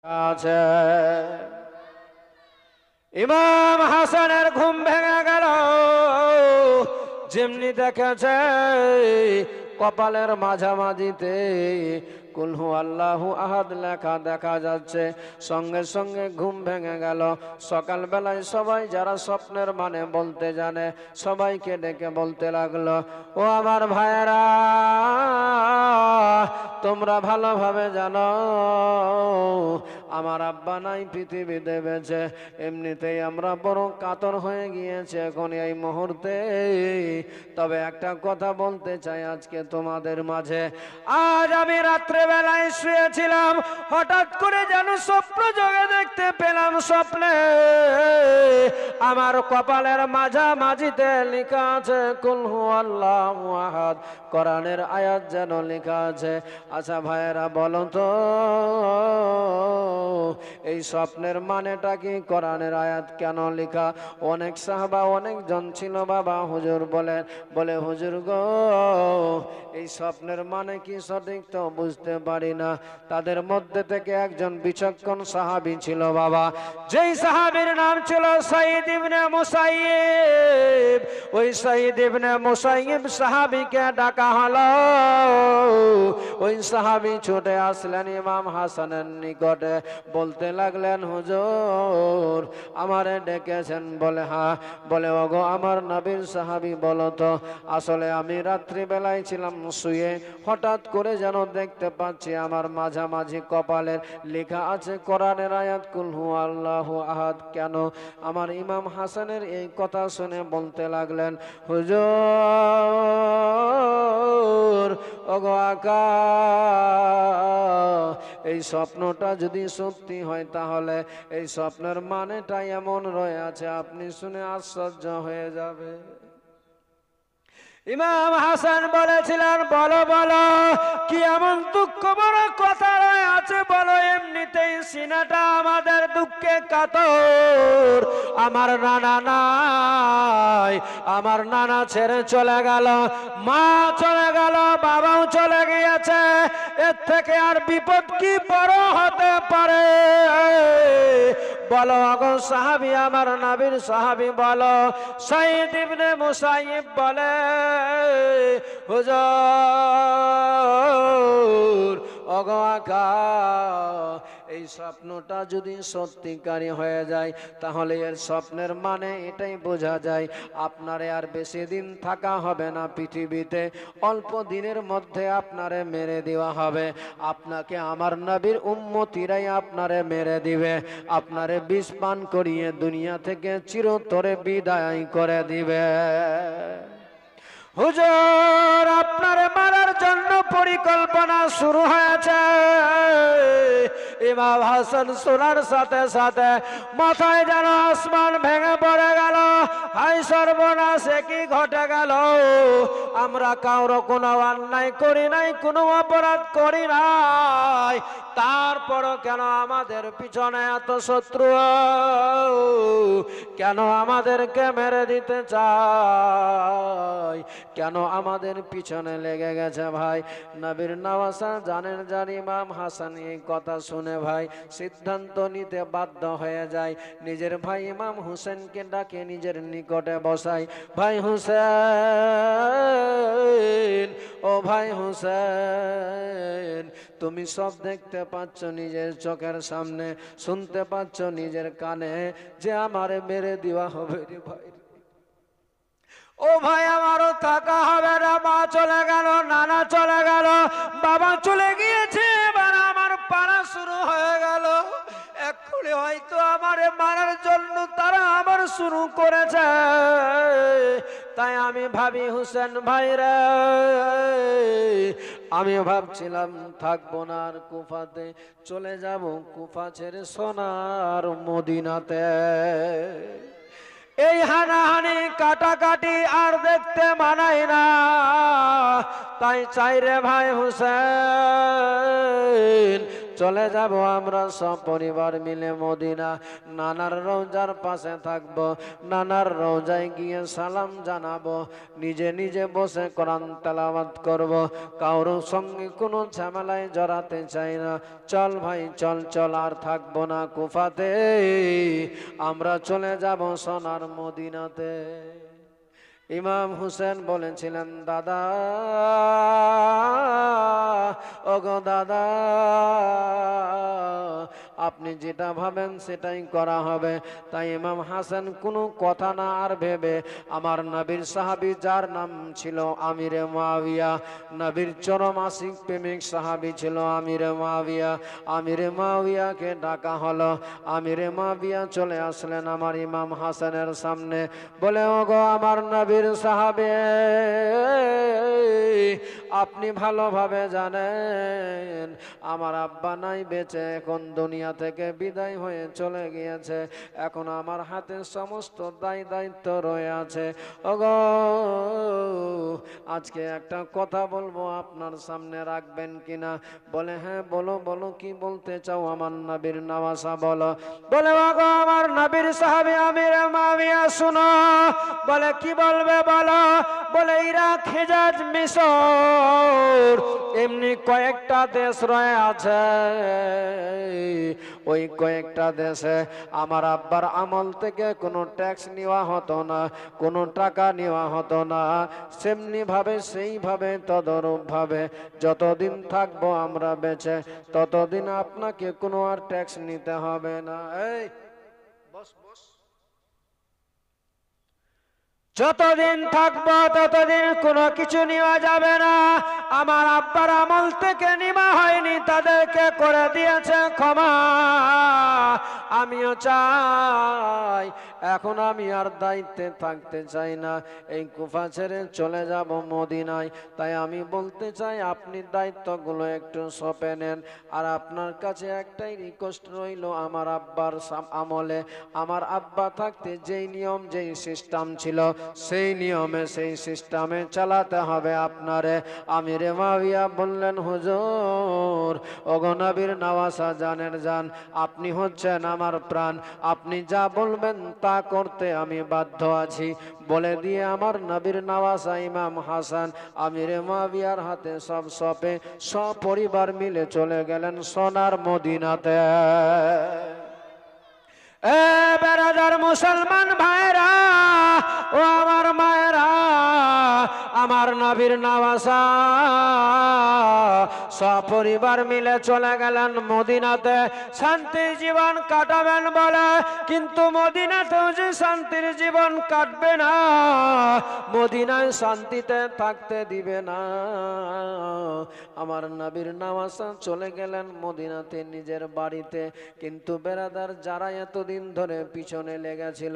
আছে। ইমাম হাসানের ঘুম ভেঙে গেল, যেমনি দেখেছে কপালের মাঝামাঝিতে কুল হু আল্লাহু আহাদ লেখা দেখা যাচ্ছে। সঙ্গে সঙ্গে ঘুম ভেঙে গেল। সকালবেলায় সবাই যারা স্বপ্নের মানে বলতে জানে সবাইকে ডেকে বলতে লাগলো, ও আমার ভাইয়েরা, তোমরা ভালোভাবে জানো আমার আব্বা নাই পৃথিবীতে বেঁচে। এমনিতেই আমরা বড় কাতর হয়ে গিয়েছে এখন এই মুহূর্তে। তবে একটা কথা বলতে চাই আজকে তোমাদের মাঝে। আজ আমি রাত্রেবেলায় শুয়েছিলাম, হঠাৎ করে যেন স্বপ্ন জগে দেখতে পেলাম। স্বপ্নে আমার কপালের মাঝামাঝিতে লেখা আছে কুল হু আল্লাহু আহাদ, কোরআনের আয়াত যেন লেখা আছে। আচ্ছা ভাইয়েরা বলো তো, এই স্বপ্নের মানেটা কি? কোরআনের আয়াত কেন লেখা? অনেক সাহাবা অনেকজন ছিল বাবা হুজুর বলে হুজুর গো, এই স্বপ্নের মানে কি সঠিক তো বুঝতে পারি না। তাদের মধ্যে থেকে একজন বিচক্ষণ সাহাবী ছিল বাবা, যেই সাহাবীর নাম ছিল সাঈদ ইবনে মুসাইয়িব। ওই সাঈদ ইবনে মুসাইয়িব সাহাবীকে ডাকা হলো। ওই সাহাবী ছুটে আসলেন ইমাম হাসানের নিকটে, বলতে লাগলেন হুজুর আমারে ডেকেছেন? বলে হ্যাঁ। বলে ওগো আমার নবীর সাহাবী বলো তো, আসলে আমি রাত্রিবেলায় ছিলাম শুয়ে, হঠাৎ করে যেন দেখতে পাচ্ছি আমার মাঝামাঝি কপালের লেখা আছে কোরআনের আয়াত কুল হু আল্লাহু আহাদ। কেন? আমার ইমাম হাসানের এই কথা শুনে বলতে লাগলেন, হুজুর ওগো আকা, এই স্বপ্নটা যদি সত্যি হয় তাহলে এই স্বপ্নের মানেটা এমন রয়ে আছে আপনি শুনে আশ্চর্য হয়ে যাবে। ইমাম হাসান বলেছিলেন, বলো বলো কি এমন দুঃখ বড় কথা রয়ে আছে বলো। এমনিতেই সিনাটা আমাদের দুঃখে কাতর। আমার নানা নাই, আমার নানা ছেড়ে চলে গেল, মা চলে গেল, বাবাও চলে গিয়েছে। এর থেকে আর বিপদ কি বড় হতে পারে? বলো আগো সাহাবী, আমার নবীর সাহাবী বলো। সাঈদ ইবনে মুসাইয়িব বলে, হুজুর ওগো আকা, এই স্বপ্নটা যদি সত্যিকারী হয়ে যায় তাহলে এর স্বপ্নের মানে এটাই বোঝা যায় আপনারে আর বেশি দিন থাকা হবে না পৃথিবীতে। অল্প দিনের মধ্যে আপনারে মেরে দেওয়া হবে। আপনাকে আমার নবীর উম্মতিরাই আপনারে মেরে দিবে, আপনারে বিষ পান করিয়ে দুনিয়া থেকে চিরতরে বিদায় করে দিবে। হুজুর আপনার মারার জন্য পরিকল্পনা শুরু হয়েছে। ইমাম হাসান শোনার সাথে সাথে মাথায় যেন আসমান ভেঙে পড়ে গেল। হাই সর্বনাশ, কি ঘটে গেল? আমরা কারো কোনো অন্যায় করি নাই, কোনো অপরাধ করি নাই, তারপরও কেন আমাদের পিছনে এত শত্রু? কেন আমাদেরকে মেরে দিতে চায়? কেন আমাদের পিছনে লেগে গেছে? ভাই নবীর নওয়াসা জানেন যার ইমাম হাসান এই কথা শুনে ভাই সিদ্ধান্ত নিতে বাধ্য হয়ে যায়। নিজের ভাই ইমাম হুসেনকে ডাকে নিজের নিকটে বসাই। ভাই হুসেন, ও ভাই হুসেন, তুমি সব দেখতে পাচ্ছ নিজের চোখের সামনে, শুনতে পাচ্ছ নিজের কানে যে আমারে মেরে দেওয়া হবে রে ভাই। ও ভাই আমারও থাকা হবে না, মা চলে গেল, নানা চলে গেল, বাবা চলে গিয়েছে, এবার আমার পাড়া শুরু হয়ে গেল। এক্ষুনি হয়তো আমারে মারার জন্য তারা আবার শুরু করেছে। তাই আমি ভাবি হুসেন ভাই রে, আমি ভাবছিলাম থাকবো না আর কুফাতে, চলে যাব কুফা ছেড়ে সোনার মদিনাতে। এই হানাহানি কাটাকাটি আর দেখতে মানায় না। তাই চাই রে ভাই হুসেন, চলে যাব আমরা সব পরিবার মিলে মদিনা। নানার রওজার পাশে থাকব, নানার রওজায় গিয়ে সালাম জানাবো, নিজে নিজে বসে কোরআন তেলাওয়াত করব, কারোর সঙ্গে কোনো ঝামেলায় জড়াতে চাই না। চল ভাই চল চল, আর থাকবো না কুফাতে, আমরা চলে যাব সোনার মদিনাতে। ইমাম হুসেন বলেছিলেন, দাদা ওগো দাদা, আপনি যেটা ভাবেন সেটাই করা হবে। তাই ইমাম হাসান কোনো কথা না আর ভেবে, আমার নবীর সাহাবী যার নাম ছিল আমিরে মুয়াবিয়া, নবীর চরম আশিক প্রেমিক সাহাবী ছিল আমিরে মুয়াবিয়া, আমিরে মুয়াবিয়াকে ডাকা হলো। আমিরে মুয়াবিয়া চলে আসলেন আমার ইমাম হাসানের সামনে, বলে ওগো আমার নবীর সাহাবী, আপনি ভালোভাবে জানেন আমার আব্বা নাই বেঁচে, এখন দুনিয়া থেকে বিদায় হয়ে চলে গিয়েছে, এখন আমার হাতে সমস্ত দায়িত্ব রয়ে আছে। ওগো আজকে একটা কথা বলবো, আপনার সামনে রাখবেন কিনা? বলে হ্যাঁ বলো বলো, কি বলতে চাও আমার নবীর নওয়াসা বলো। বলে ওগো আমার নবীর সাহাবী আমির মুয়াবিয়া শুনো। বলে কি বলবে বলো। বলে ইরাক, হিজাজ, মিশর এমনি কয়েকটা দেশ রয়ে আছে, ওই কয়েকটা দেশে আমার আব্বার আমল থেকে কোনো ট্যাক্স নেওয়া হতো না, কোনো টাকা নেওয়া হতো না। সেমনি ভাবে সেইভাবে তদরূপ ভাবে যতদিন থাকবো আমরা বেঁচে, ততদিন আপনাকে কোনো আর ট্যাক্স নিতে হবে না। এই বস বস, যতদিন থাকবো ততদিন কোনো কিছু নেওয়া যাবে না। আমার আব্বার আমল থেকে নেওয়া হয়নি, তাদেরকে করে দিয়েছে ক্ষমা। আমিও চাই, এখন আমি আর দায়িত্বে থাকতে চাই না, এই কুফা ছেড়ে চলে যাব মদিনায়। তাই আমি বলতে চাই আপনি দায়িত্বগুলো একটু সঁপে নেন। আর আপনার কাছে একটাই রিকোয়েস্ট রইল, আমার আব্বার আমলে, আমার আব্বা থাকতে যেই নিয়ম যেই সিস্টেম ছিল, সেই নিয়মে সেই সিস্টেমে চালাতে হবে আপনারে। আমিরে মুয়াবিয়া বললেন, হুজুর ওগো নবীর নওয়াসা জানের জান, আপনি হচ্ছেন আমার প্রাণ, আপনি যা বলবেন তা করতে আমি বাধ্য আছি। বলে দিয়ে আমার নবীর নওয়াসা ইমাম হাসান আমিরে মুয়াবিয়ার হাতে সব সপে সপরিবার মিলে চলে গেলেন সোনার মদিনাতে। এ বেরাদার মুসলমান ভাইরা ও আমার মায়েরা, আমার নবীর নওয়াসা সপরিবার মিলে চলে গেলেন মদিনাতে শান্তির জীবন কাটাবেন বলে। কিন্তু মদিনাতেও যে শান্তির জীবন কাটবে না, মদিনায় শান্তিতে থাকতে দিবে না। আমার নবীর নওয়াসা চলে গেলেন মদিনাতে নিজের বাড়িতে। কিন্তু বেরাদার যারা এতদিন ধরে পিছনে লেগেছিল,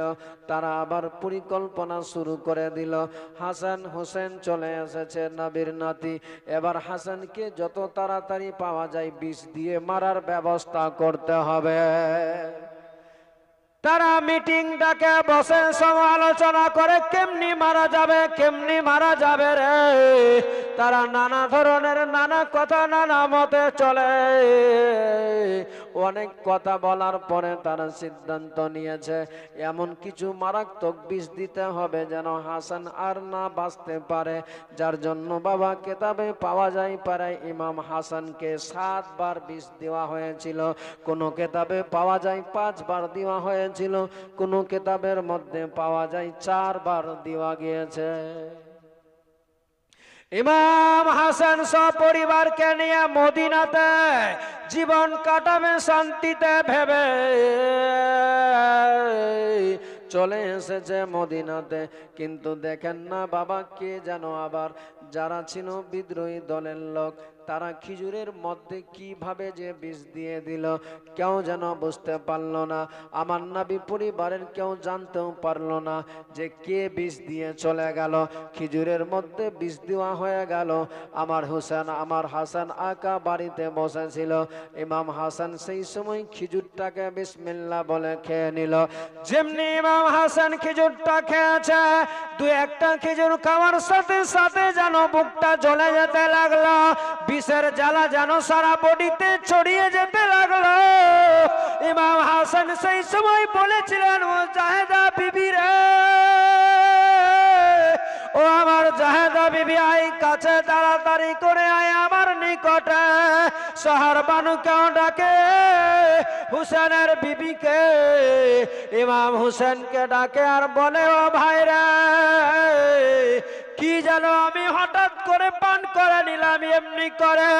তারা আবার পরিকল্পনা শুরু করে দিল। হাসান হোসেন চলে এসেছে নবীর নাতি, এবার হাসানকে যত তাড়াতাড়ি পাওয়া যায় বিষ দিয়ে মারার ব্যবস্থা করতে হবে। তারা মিটিং ডাকে বসে সমালোচনা করে কেমনি মারা যাবে, কেমনি মারা যাবে রে। তারা নানা ধরনের নানা কথা নানা মতে চলে। অনেক কথা বলার পরে তারা সিদ্ধান্ত নিয়েছে এমন কিছু মারাত্মক বিষ দিতে হবে যেন হাসান আর না বাঁচতে পারে। যার জন্য বাবা কেতাবে পাওয়া যায় পারে ইমাম হাসানকে 7 বার বিষ দেওয়া হয়েছিল, কোন কেতাবে পাওয়া যায় 5 বার দেওয়া হয়েছিল, কোন কেতাবের মধ্যে পাওয়া যায় 4 বার দেওয়া গিয়েছে। ইমাম হাসান সপরিবারকে নিয়ে মদিনাতে জীবন কাটাবে শান্তিতে ভেবে চলে এসেছে মদিনাতে। কিন্তু দেখেন না বাবা, কে যেন আবার যারা ছিল বিদ্রোহী দলের লোক, তারা খিজুরের মধ্যে কিভাবে যে বিষ দিয়ে দিল কেউ যেন বুঝতে পারল না। আমার নবী পরিবারের কেউ জানতেও পারল না যে কে বিষ দিয়ে চলে গেল। খিজুরের মধ্যে বিষ দেওয়া হয়ে গেল। আমার হাসান আকা বাড়িতে বসেছিল। ইমাম হাসান সেই সময় খিজুরটাকে বিসমিল্লাহ বলে খেয়ে নিল। যেমনি ইমাম হাসান খিজুরটা খেয়েছে, 2-1টা খিজুর খাওয়ার সাথে সাথে যেন বুকটা জ্বলে যেতে লাগলো। বিষের জ্বালা যেন সারা বডিতে ছড়িয়ে যেতে লাগলো। ইমাম হাসান সেই সময় বলেছিলেন, ও জাহেদা বিবি রে, ও আমার জাহেদা বিবি, আই কাছে, তাড়াতাড়ি করে আয় আমার নিকটে। শহর বানুকেও ডাকে, হুসেনের বিবিকে, ইমাম হুসেনকে ডাকে আর বলে, ও ভাইরা, কি যেন আমি হঠাৎ করে পান করে নিলাম এমনি করে,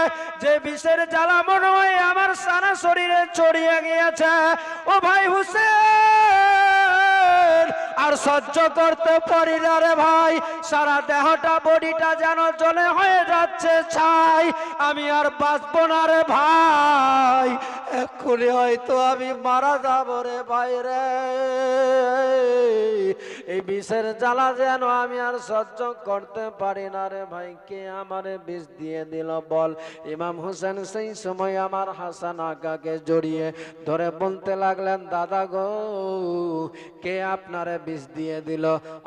যে বিষের জ্বালা মনে হয় আমার সারা শরীরে ছড়িয়ে গিয়েছে। ও ভাই হুসেন, আর সহ্য করতে পারি না রে ভাই, সারা দেহটা বডিটা যেন জ্বলে হয়ে যাচ্ছে ছাই, আমি আর বাঁচবো না রে ভাই, এক্ষুনি হয়তো আমি মারা যাবো রে ভাই রে, এই বিষের জ্বালা যেন আমি আর সহ্য করতে পারি না রে ভাই, কে আমারে বিষ দিয়ে দিল বল। ইমাম হোসেন সেই সময় আমার হাসান আকাকে জড়িয়ে ধরে বলতে লাগলেন, দাদা গো, কে আপনারে বিষ দিয়ে দিল,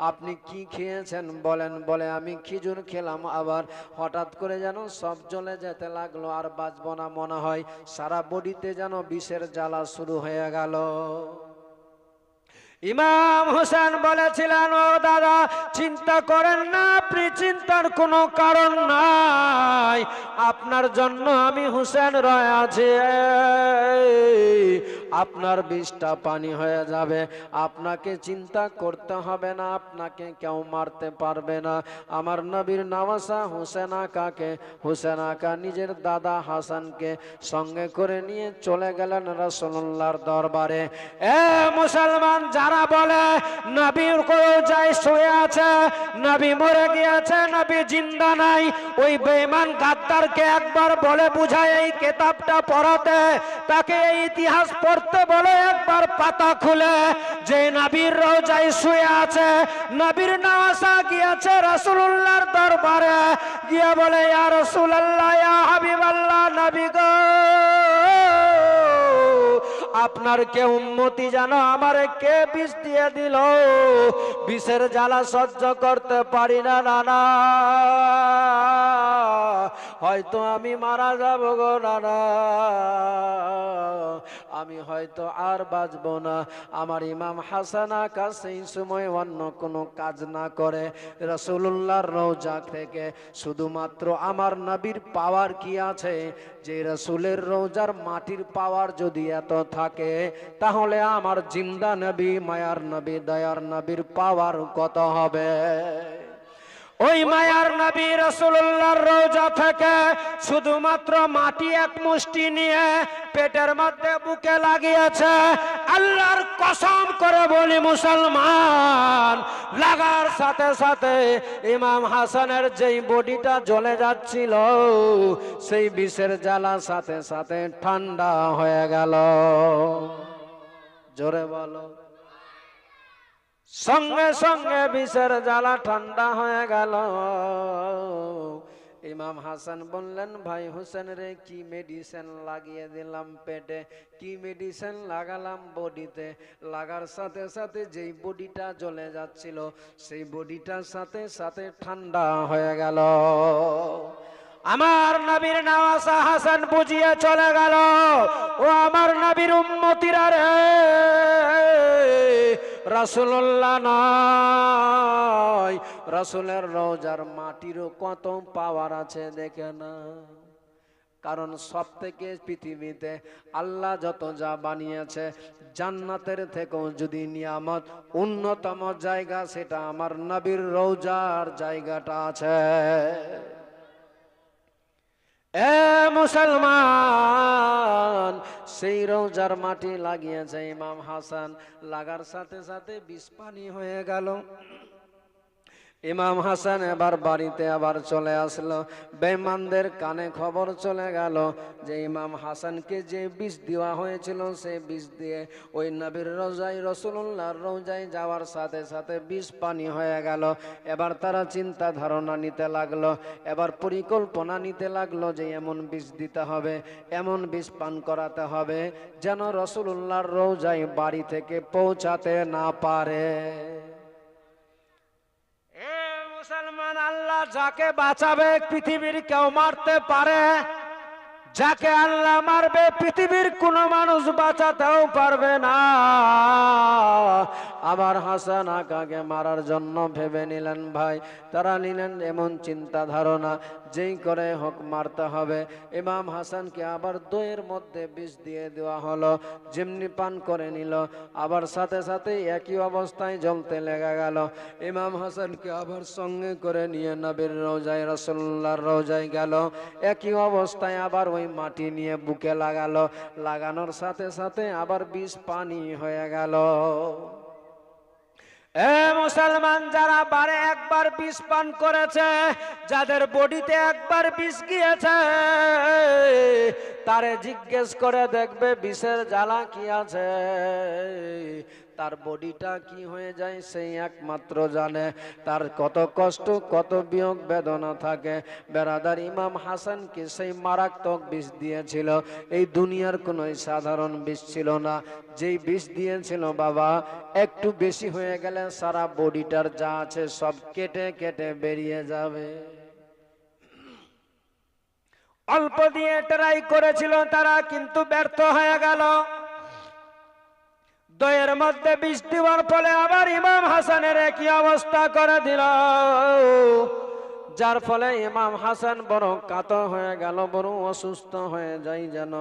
আপনি কি খেয়েছেন বলেন। বলে, আমি খিজুর খেলাম, আবার হঠাৎ করে যেন সব জ্বলে যেতে লাগলো, আর বাঁচবো না মনে হয়, সারা বডিতে যেন বিষের জ্বালা শুরু হয়ে গেল। ইমাম হোসেন বলেছিলেন, ও দাদা, চিন্তা করেন না, আপনি চিন্তার কোনো কারণ নাই, আপনার জন্য আমি হোসেন রয়ে আছি, আপনার বিষটা পানি হয়ে যাবে, আপনাকে চিন্তা করতে হবে না, আপনাকে কেউ মারতে পারবে না। আমার নবীর নওয়াসা হোসেন আকাকে, হোসেন আকা নিজের দাদা হাসানকে সঙ্গে করে নিয়ে চলে গেলেন রাসূলুল্লাহর দরবারে। এ মুসলমান, যারা বলে নবীর রওজায় শুয়ে আছে, নবী মরে গিয়েছে, নবী জিন্দা নাই, ওই বেঈমান গাদ্দারকে একবার বলে বুঝায় এই কিতাবটা পড়াতে, তাকে এই ইতিহাস পড়তে বলে একবার পাতা খুলে, যে নবীর রওজায় শুয়ে আছে, নবীর নওয়াসা গিয়েছে রাসূলুল্লাহর দরবারে, গিয়ে বলে, ইয়া রাসূলুল্লাহ, ইয়া হাবিবাল্লাহ, নবী গো, আপনার কে উম্মতি জানো, আমারে কে বিষ দিয়ে দিল, বিষের জ্বালা সহ্য করতে পারি না, নানা, হয়তো আমি মারা যাব গো নানা, আমি হয়তো আর বাঁচবো না। আমার ইমাম হাসান আকা সেই সময় অন্য কোনো কাজ না করে রাসূলুল্লাহর রওজা থেকে শুধুমাত্র আমার নবীর পাওয়ার কি আছে, যে রাসূলের রওজার মাটির পাওয়ার যদি এত থাকে, তাহলে আমার জিন্দা নবী, মায়ার নবী, দয়ার নবীর পাওয়ার কত হবে। ওই মায়ার নবী রাসূলুল্লাহর রওজা থেকে শুধুমাত্র মাটি এক মুষ্টি নিয়ে পেটের মধ্যে বুকে লাগিয়েছে। আল্লাহর কসম করে বলি মুসলমান, লাগার সাথে সাথে ইমাম হাসানের যেই বডিটা জ্বলে যাচ্ছিল, সেই বিষের জ্বালা সাথে সাথে ঠান্ডা হয়ে গেল। জোরে বলো। সঙ্গে সঙ্গে বিষের জ্বালা ঠান্ডা হয়ে গেল। ইমাম হাসান বললেন, ভাই হোসেন রে, কি মেডিসিন লাগিয়ে দিলাম পেটে, কি মেডিসিন লাগালাম বডিতে, লাগার সাথে সাথে যেই বডিটা জ্বলে যাচ্ছিল, সেই বডিটার সাথে সাথে ঠান্ডা হয়ে গেল। আমার নবীর নওয়াসা হাসান বুঝিয়ে চলে গেল, ও আমার নবীর উম্মতিরা রে, রাসূলুল্লাহ নয়, রাসূলের রওজার মাটিরও কত পাওয়ার আছে দেখে না। কারণ সব থেকে পৃথিবীতে আল্লাহ যত যা বানিয়েছে, জান্নাতের থেকেও যদি নিয়ামত অন্যতম জায়গা, সেটা আমার নবীর রওজার জায়গাটা আছে। এ মুসলমান, সেই রওজার মাটি লাগিয়েছে ইমাম হাসান, লাগার সাথে সাথে বিষ পানি হয়ে গেল। ইমাম হাসান এবার বাড়িতে আবার চলে আসলো। বেঈমানদের কানে খবর চলে গেল যে ইমাম হাসানকে যে বিষ দেওয়া হয়েছিল, সেই বিষ দিয়ে ওই নবীর রওজায়, রাসূলুল্লাহর রওজায় যাওয়ার সাথে সাথে বিষ পানি হয়ে গেল। এবার তারা চিন্তা ধারণা নিতে লাগলো, এবার পরিকল্পনা নিতে লাগলো যে এমন বিষ দিতে হবে, এমন বিষ পান করাতে হবে যেন রাসূলুল্লাহর রওজায় বাড়ি থেকে পৌঁছাতে না পারে। মুসলমান, আল্লাহ আল্লাহ যাকে বাঁচাবে পৃথিবীর কেউ মারতে পারে, যাকে আল্লাহ মারবে পৃথিবীর কোনো মানুষ বাঁচাতেও পারবে না। আবার হাসান আকাকে মারার জন্য ভেবে নিলেন ভাই, তারা নিলেন এমন চিন্তা ধারণা যেই করে হোক মারতে হবে। ইমাম হাসানকে আবার দইয়ের মধ্যে বিষ দিয়ে দেওয়া হলো, যেমনি পান করে নিল, আবার সাথে সাথে একই অবস্থায় জ্বলতে লেগে গেল। ইমাম হাসানকে আবার সঙ্গে করে নিয়ে নবীর রওজায়, রাসূলুল্লাহর রওজায় গেল, একই অবস্থায় আবার ওই মাটি নিয়ে বুকে লাগালো, লাগানোর সাথে সাথে আবার বিষ পানি হয়ে গেল। এ মুসলমান, যারা বারে একবার বিষ পান করেছে, যাদের বডিতে একবার বিষ গিয়েছে, তারে জিজ্ঞেস করে দেখবে বিষের জ্বালা কি আছে, তার বডিটা কি হয়ে যায় সেই একমাত্র জানে, তার কত কষ্ট কত বিয়োগ বেদনা থাকে। বেরাদার, ইমাম হাসানকে সেই মারাত্মক বিষ দিয়েছিল, এই দুনিয়ার কোনো সাধারণ বিষ ছিল না। যেই বিষ দিয়েছিল বাবা, একটু বেশি হয়ে গেলে সারা বডিটার যা আছে সব কেটে কেটে বেরিয়ে যাবে। অল্প দিয়ে ট্রাই করেছিল তারা, কিন্তু ব্যর্থ হয়ে গেল। দইয়ের মধ্যে বিষ দেওয়ার ফলে আবার ইমাম হাসানের একই অবস্থা করে দিল, যার ফলে ইমাম হাসান বড় কাতর হয়ে গেল, বড় অসুস্থ হয়ে যায়, যেন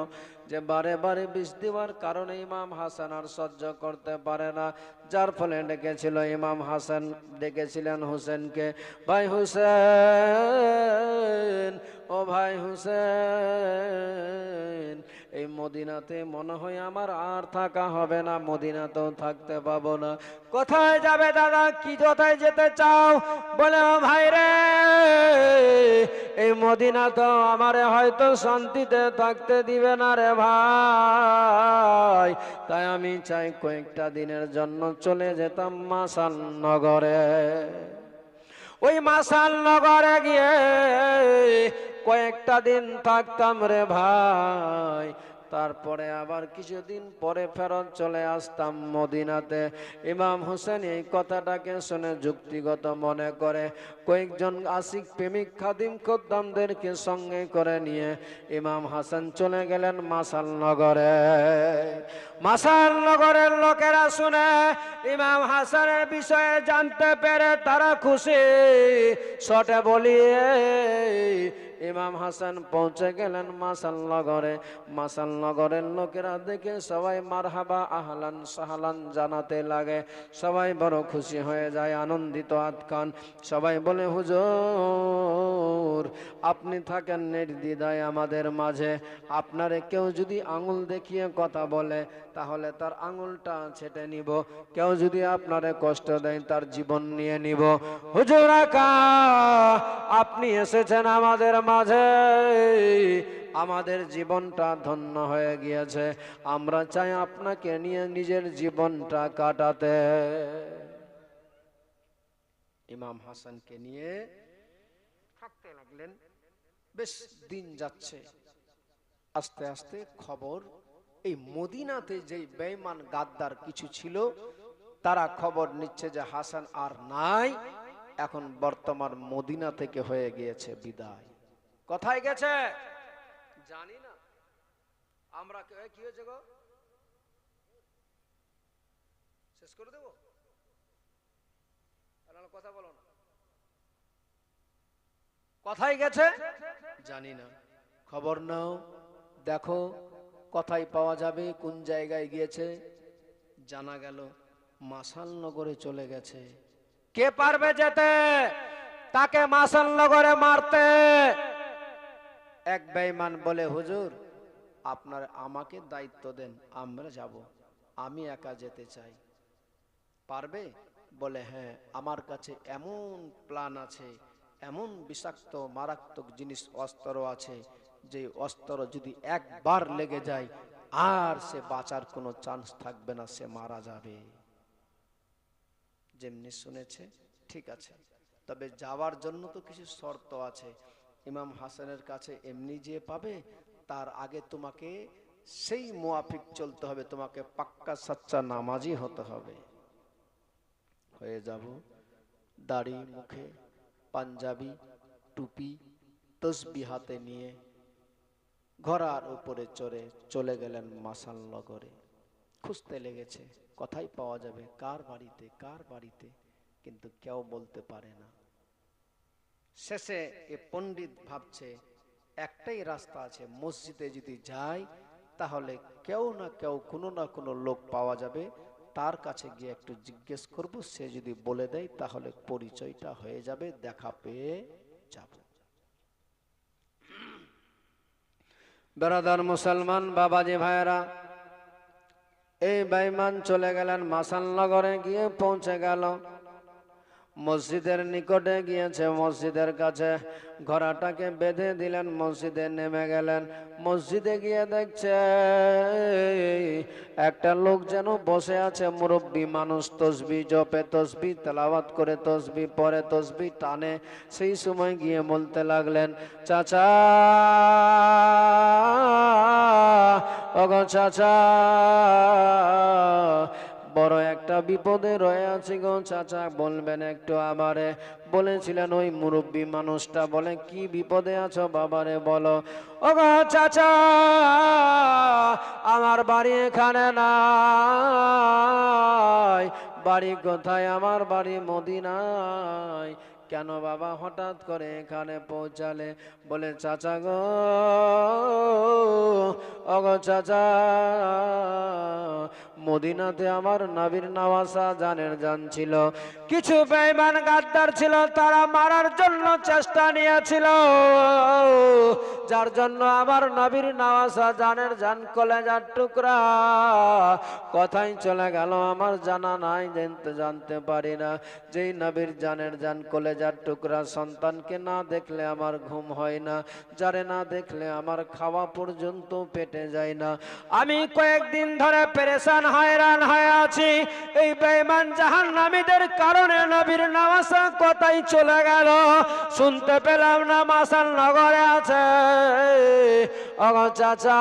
যে বারে বারে বিষ দেওয়ার কারণে ইমাম হাসান আর সহ্য করতে পারে না। যার ফলে ডেকেছিল ইমাম হাসান, ডেকেছিলেন হুসেনকে, ভাই হুসেন, ও ভাই হুসেন, এই মদিনাতে মনে হয় আমার আর থাকা হবে না, মদিনাতেও থাকতে পাবো না। কোথায় যাবে দাদা, কি কোথায় যেতে চাও? বলে, ও ভাই রে, এই মদিনা তো আমারে হয়তো শান্তিতে থাকতে দিবে না রে ভাই, তাই আমি চাই কয়েকটা দিনের জন্য চলে যেতাম মাসাল নগরে। ওই মাসাল নগরে গিয়ে কয়েকটা দিন থাকতাম রে ভাই, তারপরে আবার কিছুদিন পরে ফেরত চলে আসতাম মদিনাতে। ইমাম হোসেন এই কথাটাকে শুনে যুক্তিগত মনে করে কয়েকজন আশিক প্রেমিক খাদিম খদ্দামদেরকে সঙ্গে করে নিয়ে ইমাম হাসান চলে গেলেন মাসাল নগরে। মাসাল নগরের লোকেরা শুনে ইমাম হাসানের বিষয়ে জানতে পেরে তারা খুশি। শটে বলিয়ে ইমাম হাসান পৌঁছে গেলেন মাসাল নগরে। মাসাল নগরের লোকেরা দেখে সবাই মারহাবা আহলান সাহলান জানাতে লাগে, সবাই বড় খুশি হয়ে যায়, আনন্দিত আতকান। সবাই বলে, হুজুর আপনি থাকেন নির্দ্বিধায় আমাদের মাঝে, আপনারে কেউ যদি আঙুল দেখিয়ে কথা বলে তাহলে তার আঙুলটা ছেটে নিব, কেউ যদি আপনারে কষ্ট দেয় তার জীবন নিয়ে নিব। হুজুর আকা, আপনি এসেছেন আমাদের মাঝে, আমাদের জীবনটা ধন্য হয়ে গিয়েছে, আমরা চাই আপনাকে নিয়ে নিজের জীবনটা কাটাতে। ইমাম হাসানকে নিয়ে থাকতে লাগলেন। বেশ দিন যাচ্ছে, আস্তে আস্তে খবর এই মদিনাতে যেই বেঈমান গাদ্দার কিছু ছিল তারা খবর নিচ্ছে যে হাসান আর নাই, এখন বর্তমান মদিনা থেকে হয়ে গিয়েছে বিদায়। কোথায় গেছে জানি না আমরা। কি হয়েছে গো, শেষ করে দেবো? কথা বলো না। কোথায় গেছে জানি না, খবর নাও, দেখো কোথায় পাওয়া যাবে, কোন জায়গায় গিয়েছে। জানা গেল মাসাল নগরে চলে গেছে। কে পারবে যেতে তাকে মাসাল নগরে মারতে? এক বেঈমান বলে, হুজুর আপনার আমাকে দায়িত্ব দেন, আমরা যাব, আমি একা যেতে চাই। পারবে? বলে, হ্যাঁ, আমার কাছে এমন প্ল্যান আছে, এমন বিষাক্ত মারাত্মক জিনিস অস্ত্র আছে, যে অস্ত্র যদি একবার লেগে যায় আর সে বাঁচার কোনো চান্স থাকবে না, সে মারা যাবে। যেমনি শুনেছে ঠিক আছে, তবে যাওয়ার জন্য তো কিছু শর্ত আছে। ইমাম হাসানের কাছে এমনি যে পাবে, তার আগে তোমাকে সেই মুআফিক চলতে হবে, তোমাকে পাক্কা সাচ্চা নামাজি হতে হবে। হয়ে যাব, দাড়ি মুখে, পাঞ্জাবি টুপি তসবিহ হাতে নিয়ে ঘোড়ার উপরে চড়ে চলে গেলেন মাসাল নগরে। খুঁজতে লেগেছে কোথায় পাওয়া যাবে, কার বাড়িতে কার বাড়িতে, কিন্তু কেউ বলতে পারে না। শেষে এ পণ্ডিত ভাবছে একটাই রাস্তা আছে, মসজিদে যদি যাই তাহলে কেউ না কেউ কোনো না কোনো লোক পাওয়া যাবে, তার কাছে গিয়ে একটু জিজ্ঞেস করব, সে যদি বলে দেয় তাহলে পরিচয়টা হয়ে যাবে, দেখা পেয়ে যাব। বেরাদার মুসলমান বাবাজি ভাইরা, এই বেঈমান চলে গেলেন মাসাল নগরে, গিয়ে পৌঁছে গেল মসজিদের নিকটে গিয়েছে, মসজিদের কাছে ঘোড়াটাকে বেঁধে দিলেন, মসজিদে নেমে গেলেন। মসজিদে গিয়ে দেখছে একটা লোক যেন বসে আছে, মুরব্বী মানুষ, তসবিহ জপে, তসবিহ তেলাওয়াত করে, তসবিহ পড়ে, তসবিহ টানে। সেই সময় গিয়ে বলতে লাগলেন, চাচা, ওগো চাচা, বড় একটা বিপদে রয়ে আছি গো চাচা, বলবেন একটু আমারে? বলেছিলেন ওই মুরব্বী মানুষটা, বলে কি বিপদে আছো বাবারে বলো। ওগো চাচা, আমার বাড়ি এখানে নাই। বাড়ি কোথায়? আমার বাড়ি মদিনায়। কেন বাবা হঠাৎ করে এখানে পৌঁছালে? বলে চাচা গো, ওগো চাচা, মদিনাতে আমার নবীর নওয়াসা জানের জান ছিল। কিছু বেঈমান গাদ্দার ছিল, তারা মারার জন্য চেষ্টা নিয়েছিল, যার জন্য আমার নবীর নওয়াসা জানের জান, কলেজার টুকরা কোথায় চলে গেল আমার জানা নাই, জানতে পারি না। যেই নবীর জানের জান, কলেজার টুকরা সন্তানকে না দেখলে আমার ঘুম হয় না, যারে না দেখলে আমার খাওয়া পর্যন্ত পেটে যায় না। আমি কয়েকদিন ধরে পেরেশান হয়রান হয়ে আছি, এই বেঈমান জাহান্নামীদের কারণে নবীর নওয়াসা কোথায় চলে গেল শুনতে পেলাম না, মাসাল নগরে আছে। ওগো চাচা,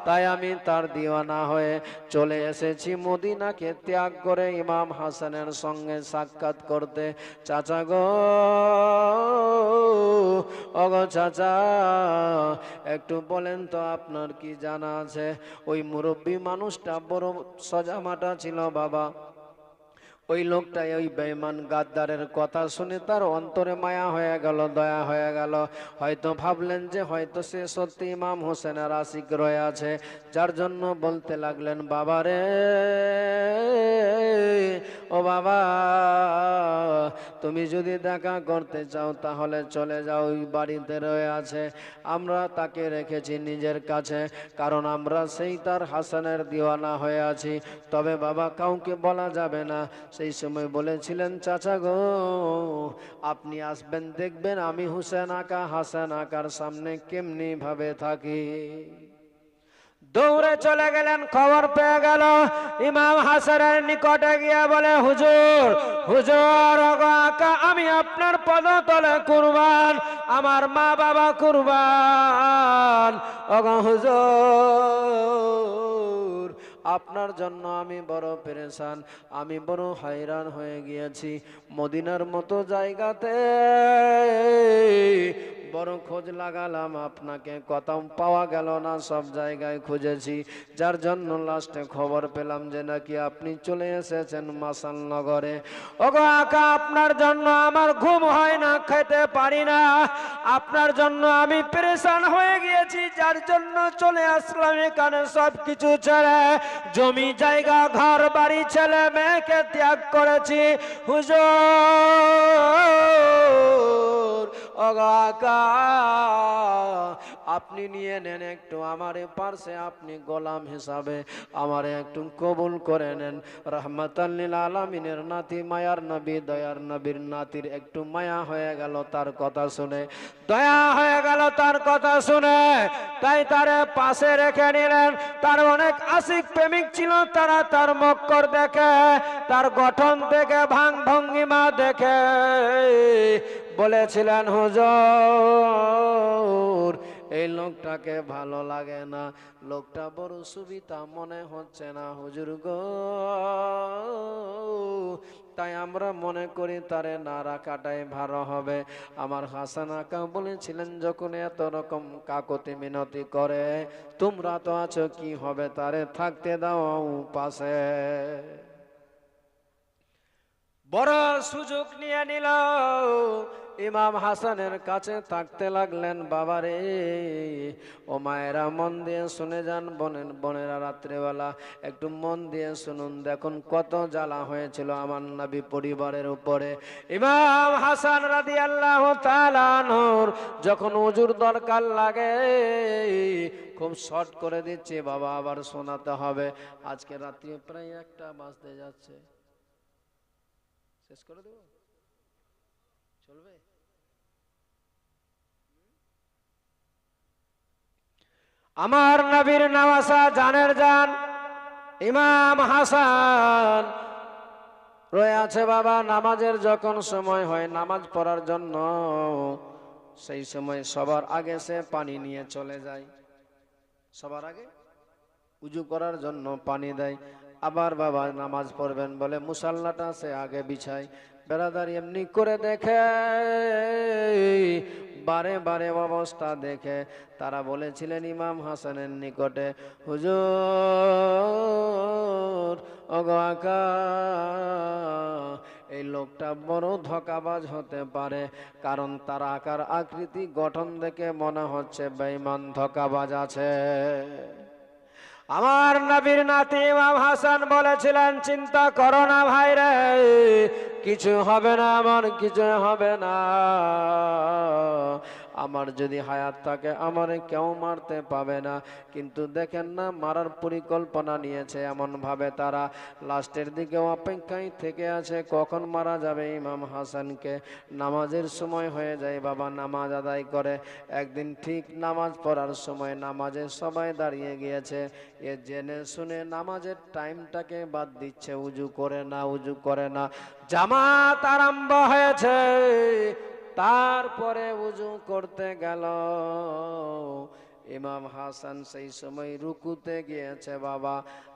তাই আমি তার দিওয়ানা হয়ে চলে এসেছি মদিনাকে ত্যাগ করে ইমাম হাসানের সঙ্গে সাক্ষাৎ করতে। চাচা গো, ওগো চাচা, একটু বলেন তো আপনার কি জানা আছে? ওই মুরব্বী মানুষটা বড় সজামাটা ছিল বাবা। ওই লোকটাই ওই বেঈমান গাদ্দারের কথা শুনে তার অন্তরে মায়া হয়ে গেল, দয়া হয়ে গেল। হয়তো ভাবলেন যে হয়তো সে সত্যি ইমাম হোসেনের আশিক রয়ে আছে, যার জন্য বলতে লাগলেন, বাবা রে, ও বাবা, তুমি যদি দেখা করতে চাও তাহলে চলে যাও, ওই বাড়িতে রয়ে আছে, আমরা তাকে রেখেছি নিজের কাছে, কারণ আমরা সেই তার হাসানের দিওয়ানা হয়ে আছি, তবে বাবা কাউকে বলা যাবে না। সেই সময় বলেছিলেন, চাচা গো, আপনি আসবেন, দেখবেন আমি হুসেন আকা হাসান আকার সামনে কেমনি ভাবে থাকি। দৌড়ে চলে গেলেন, খবর পেয়ে গেল ইমাম হাসানের নিকটে গিয়ে বলে, হুজুর, হুজুর, ওগো আকা, আমি আপনার পদতলে কুরবান, আমার মা বাবা কুরবান। ওগো হুজুর, আপনার জন্য আমি বড় পেরেশান, আমি বড় হয়রান হয়ে গিয়েছি। মদিনার মতো জায়গাতে বড় খোঁজ লাগালাম, আপনাকে কোথাও পাওয়া গেল না, সব জায়গায় খুঁজেছি, যার জন্য লাস্টে খবর পেলাম যে নাকি আপনি চলে এসেছেন মাসাল নগরে। ওগো আকা, আপনার জন্য আমার ঘুম হয় না, খেতে পারি না, আপনার জন্য আমি পেরেশান হয়ে গিয়েছি, যার জন্য চলে আসলাম এখানে, সব কিছু ছেড়ে, জমি জায়গা ঘর বাড়ি ছেলে মেয়েকে ত্যাগ করেছি হুজুর। ওগো আকা, আপনি নিয়ে নেন একটু আমার পার্শ্বে, আপনি গোলাম হিসাবে আমারে একটু কবুল করে নেন। রহমাতাল লিল আলামিনের নাতি, মায়ার নবী, দয়ার নবীর নাতির একটু মায়া হয়ে গেল তার কথা শুনে, দয়া হয়ে গেল তার কথা শুনে, তাই তারে পাশে রেখে নিলেন। তার অনেক আশিক প্রেমিক ছিল, তারা তার মক্কর দেখে, তার গঠন দেখে, ভাঙ ভঙ্গিমা দেখে বলেছিলেন, হুজুর, এই লোকটাকে ভালো লাগে না, লোকটা বড় সুবিধা মনে হচ্ছে না হুজুর গো, তাই আমরা মনে করি তারে না রাখাটাই ভালো হবে। আমার হাসান আকা বলেছিলেন, যখন এত রকম কাকতি মিনতি করে, তোমরা তো আছো, কি হবে, তারে থাকতে দাও পাশে। বড় সুযোগ নিয়ে নিল, ইমাম হাসানের কাছে থাকতে লাগলেন। বাবারে ও মায়েরা, মন দিয়ে শুনে যান, বোনেরা রাত্রেবেলা একটু মন দিয়ে শুনুন, দেখুন কত জ্বালা হয়েছিল আমার নবী পরিবারের উপরে। ইমাম হাসান রাদিয়াল্লাহু তাআলা আনহুর যখন ওযুর দরকার লাগে, খুব শর্ট করে দিচ্ছে বাবা, আবার শোনাতে হবে। আজকে রাত্রি প্রায় 1টা বাজতে যাচ্ছে, শেষ করে দেব, চলবে? আমার নবীর নওয়াসা জানের জান ইমাম হাসান রয়ে আছে বাবা। নামাজের যখন সময় হয় নামাজ পড়ার জন্য, সেই সময় সবার আগে সে পানি নিয়ে চলে যায়। সবার আগে উজু করার জন্য পানি দেয়। আবার বাবা নামাজ পড়বেন বলে মুসাল্লাটা সে আগে বিছায়। বেরাদার এমনি করে দেখে, বারে বারে অবস্থা দেখে তারা বলেছিলেন ইমাম হাসানের নিকটে, হুজুর ওগো আকা, এই লোকটা বড় ধোঁকাবাজ হতে পারে, কারণ তার আকার আকৃতি গঠন দেখে মনে হচ্ছে বেঈমান ধোঁকাবাজ আছে। আমার নবীর নাতি ইমাম হাসান বলেছিলেন, চিন্তা করো না ভাই রে, কিছু হবে না, আমার কিছু হবে না। আমার যদি হায়াত থাকে আমারে কেউ মারতে পাবে না। কিন্তু দেখেন না, মারার পরিকল্পনা নিয়েছে এমন ভাবে তারা লাস্টের দিকে অপেক্ষায় থেকে আছে কখন মারা যাবে ইমাম হাসানকে। নামাজের সময় হয়ে যায় বাবা, নামাজ আদায় করে। একদিন ঠিক নামাজ পড়ার সময় নামাজে সবাই দাঁড়িয়ে গিয়েছে, এ জেনে শুনে নামাজের টাইমটাকে বাদ দিচ্ছে, উজু করে না, উজু করে না। জামাত আরম্ভ হয়েছে, তারপরে উজু করতে গেল। ইমাম হাসান সেই সময় রুকুতে গিয়েছে বাবা,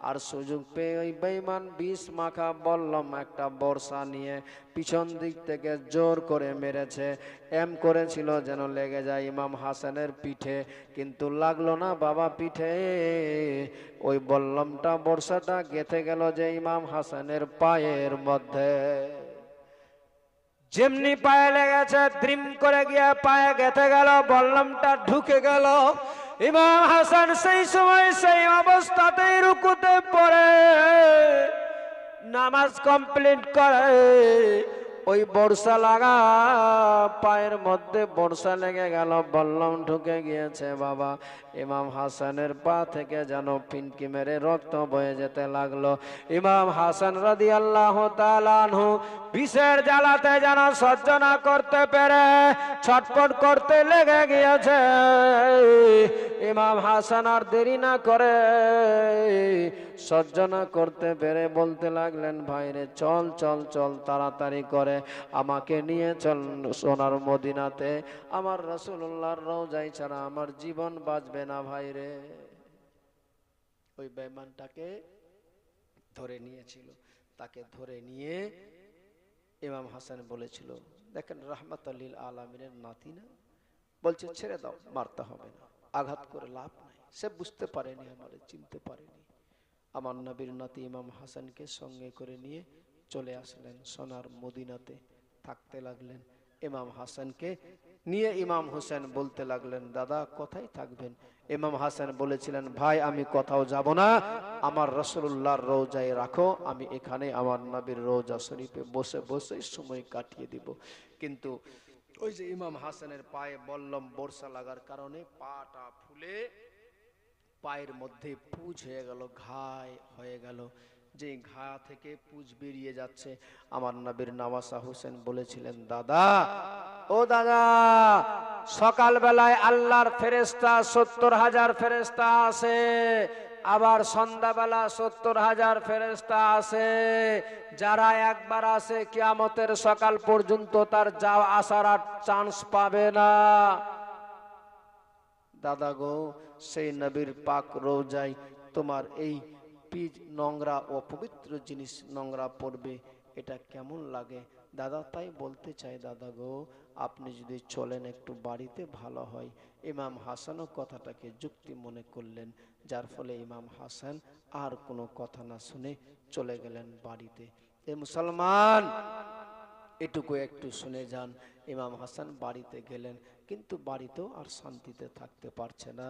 আর সুযোগ পেয়ে ওই বেঈমান বিষ মাখা বললাম একটা বর্ষা নিয়ে পিছন দিক থেকে জোর করে মেরেছে। এম করেছিল যেন লেগে যায় ইমাম হাসানের পিঠে, কিন্তু লাগলো না বাবা পিঠে। ওই বল্লমটা বর্ষাটা গেঁথে গেল যে ইমাম হাসানের পায়ের মধ্যে। যেমনি পায়ে লেগেছে, দ্রিম করে গিয়ে পায়ে গেঁথে গেল, বল্লমটা ঢুকে গেল। ইমাম হাসান সেই সময় সেই অবস্থাতেই রুকুতে পড়ে নামাজ কমপ্লিট করে। ওই বর্ষা লাগা পায়ের মধ্যে বর্ষা লেগে গেল, বল্লম ঢুকে গিয়েছে বাবা। ইমাম হাসানের পা থেকে যেন ফিনকি মেরে রক্ত বয়ে যেতে লাগলো। ইমাম হাসান রাদিয়াল্লাহু তাআলা আনহু বিষের জ্বালাতে যেন সহ্য না করতে পেরে ছটফট করতে লেগে গিয়েছে। ইমাম হাসান আর দেরি না করে সহ্য না করতে পেরে বলতে লাগলেন, ভাইরে চল চল চল, তাড়াতাড়ি করে আমাকে নিয়ে চল সোনার মদিনাতে, আমার রাসূলুল্লাহর রওজায় ছাড়া আমার জীবন বাঁচবে না ভাইরে। ওই বেঈমানটাকে ধরে নিয়েছিল, তাকে ধরে নিয়ে ইমাম হাসান বলেছিল, দেখেন রাহমাতুল লিল আলামিনের নাতি না, বলছে ছেড়ে দাও, মারতে হবে না, আঘাত করে লাভ নাই। সে বুঝতে পারেনি, আমারে চিনতে পারেনি। আমার নবীর নাতি ইমাম হাসানকে সঙ্গে করে নিয়ে চলে আসলেন সোনার মদিনাতে, থাকতে লাগলেন। ইমাম হাসানকে নিয়ে ইমাম হোসেন বলতে লাগলেন, দাদা কোথায় থাকবেন? ইমাম হাসান বলেছিলেন, ভাই আমি কোথাও যাব না, আমার রাসূলুল্লাহর রওজায় রাখো, আমি এখানে আমার নবীর রওজা শরীফে বসে বসে সময় কাটিয়ে দিব। কিন্তু ওই যে ইমাম হাসানের পায়ে বল্লম বর্ষা লাগার কারণে পাটা ফুলে পায়ের মধ্যে পুজ হয়ে গেল, ঘায় হয়ে গেল। যে ঘা থেকে পুজ বেরিয়ে যাচ্ছে, আমার নবীর নওয়াসা হোসেন বলেছিলেন, দাদা ও দাদা, সকাল বেলায় আল্লাহর ফেরেশতা 70,000 ফেরেশতা আছে, আবার সন্ধ্যাবেলা 70,000 ফেরেশতা আছে। যারা একবার আসে কিয়ামতের সকাল পর্যন্ত তার যাওয়া আসার আর চান্স পাবে না। দাদা গো, সেই নবীর পাক রওজায় তোমার এই পিজ নোংরা ও পবিত্র জিনিস নোংরা পড়বে, এটা কেমন লাগে দাদা? তাই বলতে চাই দাদা গো, আপনি যদি চলেন একটু বাড়িতে ভালো হয়। ইমাম হাসানও কথাটাকে যুক্তি মনে করলেন, যার ফলে ইমাম হাসান আর কোনো কথা না শুনে চলে গেলেন বাড়িতে। এ মুসলমান, এটুকু একটু শুনে যান। ইমাম হাসান বাড়িতে গেলেন, কিন্তু বাড়িতেও আর শান্তিতে থাকতে পারছে না।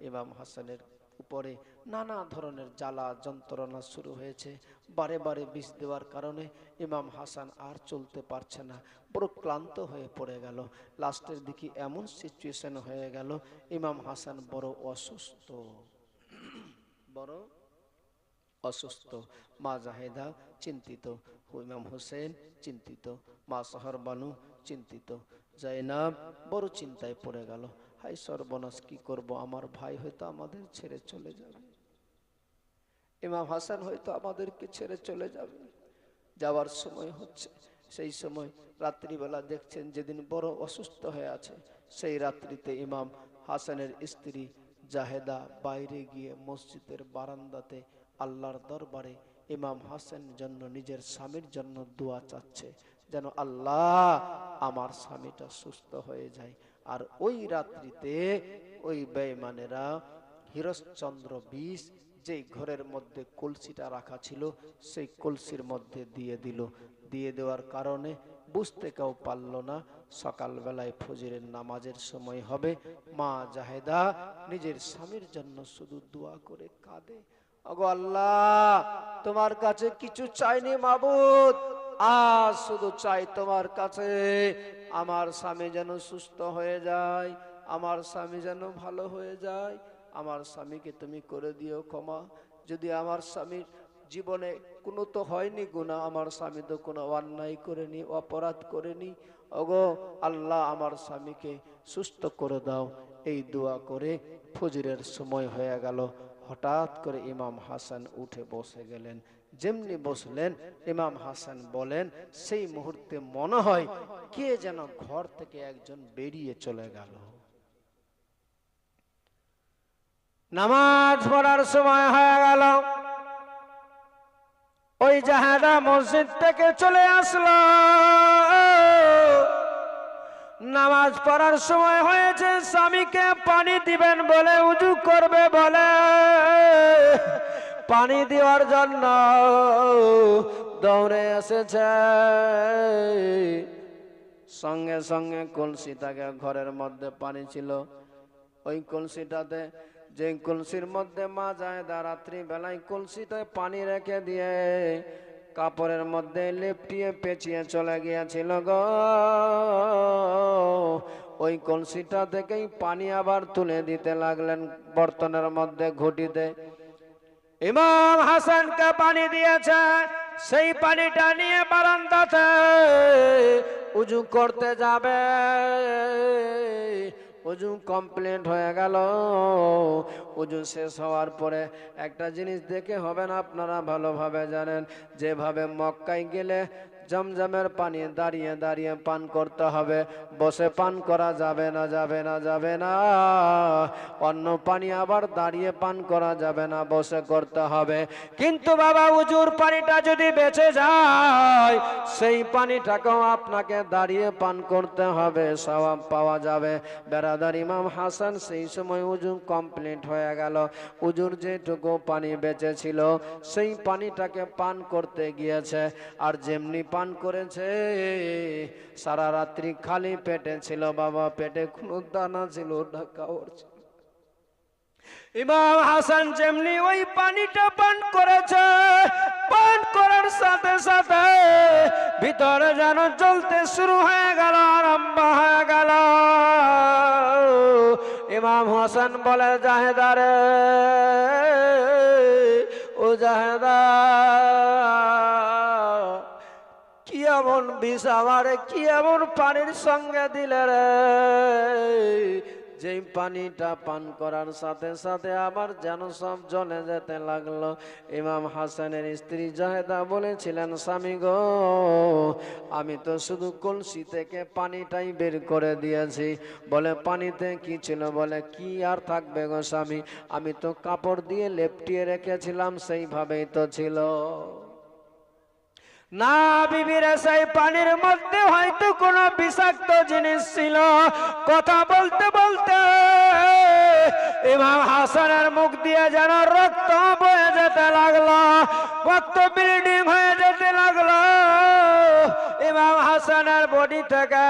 ইমাম হাসানের উপরে নানা ধরনের জ্বালা যন্ত্রণা শুরু হয়েছে। বারে বারে বিষ দেওয়ার কারণে ইমাম হাসান আর চলতে পারছে না, বড় ক্লান্ত হয়ে পড়ে গেল। লাস্টের দিকে এমন সিচুয়েশন হয়ে গেল, ইমাম হাসান বড় অসুস্থ, বড় অসুস্থ। মা জাহেদা চিন্তিত, ইমাম হোসেন চিন্তিত, মা সাহার বানু চিন্তিত, জাইনাব বড় চিন্তায় পড়ে গেল। হাই সর্বনাশ, কি করব, আমার ভাই হয়তো আমাদের ছেড়ে চলে যাবে, ইমাম হাসান হয়তো আমাদেরকে ছেড়ে চলে যাবে, যাওয়ার সময় হচ্ছে। সেই সময় রাত্রিবেলা দেখছেন, যেদিন বড় অসুস্থ হয়ে আছে, সেই রাত্রিতে ইমাম হাসানের স্ত্রী জাহেদা বাইরে গিয়ে মসজিদের বারান্দাতে আল্লাহর দরবারে ইমাম হাসানের জন্য, নিজের স্বামীর জন্য দোয়া চাচ্ছে, যেন আল্লাহ আমার স্বামীটা সুস্থ হয়ে যায়। আর ওই রাত্রিতে ওই বেঈমানেরা হিরশ্চন্দ্র বিষ যেই ঘরের মধ্যে কলসিটা রাখা ছিল, সেই কলসির মধ্যে দিয়ে দিল। দিয়ে দেওয়ার কারণে বুঝতে কেউ পারল না। সকালবেলায় ফজরের নামাজের সময় হবে, মা জাহেদা নিজের স্বামীর জন্য শুধু দোয়া করে কাঁদে, ওগো আল্লাহ, তোমার কাছে কিছু চাইনি মাবুদ, আজ শুধু চাই তোমার কাছে আমার স্বামী যেন সুস্থ হয়ে যায়, আমার স্বামী যেন ভালো হয়ে যায়। আমার স্বামীকে তুমি করে দিও ক্ষমা। যদি আমার স্বামীর জীবনে কোনো তো হয়নি গুনাহ, আমার স্বামী তো কোনো অন্যায় করেনি, অপরাধ করেনি, ওগো আল্লাহ আমার স্বামীকে সুস্থ করে দাও। এই দোয়া করে ফজরের সময় হয়ে গেল। হঠাৎ করে ইমাম হাসান উঠে বসে গেলেন। যেমনি বসলেন, ইমাম হাসান বলেন, সেই মুহূর্তে মনে হয় কে যেন ঘর থেকে একজন বেরিয়ে চলে গেল। নামাজ পড়ার সময় হয়ে গেল, ওই জাহেদা মসজিদ থেকে চলে আসলো। নামাজ পড়ার সময় হয়েছে, স্বামীকে পানি দিবেন বলে, উজু করবে বলে, পানি দেওয়ার জন্য দৌড়ে এসেছে। সঙ্গে সঙ্গে কলসিটাকে, ঘরের মধ্যে পানি ছিল, ওই কলসিটাতে, যে কলসির মধ্যে মা জাহেদা রাত্রি বেলায় কলসিটায় পানি রেখে দিয়ে কাপড়ের মধ্যে লেপটিয়ে পেঁচিয়ে চলে গিয়েছিল গো, ওই কলসিটা থেকেই পানি আবার তুলে দিতে লাগলেন বর্তনের মধ্যে, ঘটিতে। ইমাম হাসানকে পানি দিয়েছে, সেই পানিটা নিয়ে বারান্দাতে উজু করতে যাবে। উজু কমপ্লিট হয়ে গেল। উজু শেষ হওয়ার পরে একটা জিনিস দেখে হবে না, আপনারা ভালোভাবে জানেন, যেভাবে মক্কায় গেলে জমজমের পানি দাঁড়িয়ে দাঁড়িয়ে পান করতে হবে, বসে পান করা যাবে না, যাবে না, যাবে না। অন্য পানি আবার দাঁড়িয়ে পান করা যাবে না, বসে করতে হবে। কিন্তু বাবা, উজুর পানিটা যদি বেঁচে যায়, সেই পানিটাকেও আপনাকে দাঁড়িয়ে পান করতে হবে, সওয়াব পাওয়া যাবে। বেরাদার ইমাম হাসান সেই সময় উজু কমপ্লিট হয়ে গেল। উজুর যেটুকু পানি বেঁচে ছিল, সেই পানিটাকে পান করতে গিয়েছে। আর যেমনি পান করেছে, সারা রাত্রি খালি পেটে ছিল বাবা, পেটে কোনো দানা ছিল না, খাওয়ার ছিল। ইমাম হাসান যেমনি ওই পানিটা পান করেছে, পান করার সাথে সাথে ভিতরে যেন জ্বলতে শুরু হয়ে গেল, আরম্ভ হয়ে গেল। ইমাম হাসান বলে, জাহেদা রে, ও জাহেদা, কি এমন বিষ আমারে, কি এমন পানির সঙ্গে দিলে রে, যেই পানিটা পান করার সাথে সাথে আবার যেন সব জ্বলে যেতে লাগলো। ইমাম হাসানের স্ত্রী জাহেদা বলেছিলেন, স্বামী গো, আমি তো শুধু কলসি থেকে পানিটাই বের করে দিয়েছি। বলে, পানিতে কি ছিল? বলে, কি আর থাকবে গো স্বামী, আমি তো কাপড় দিয়ে লেপটিয়ে রেখেছিলাম, সেইভাবেই তো ছিল। না বিবির সেই পানির মধ্যে হয়তো কোনো বিষাক্ত জিনিস ছিল। কথা বলতে বলতে ইমাম হাসানের মুখ দিয়ে যেন রক্ত বয়ে যেতে লাগলো, রক্ত ব্লিডিং হয়ে যেতে লাগলো। ইমাম হাসানের বডি থেকে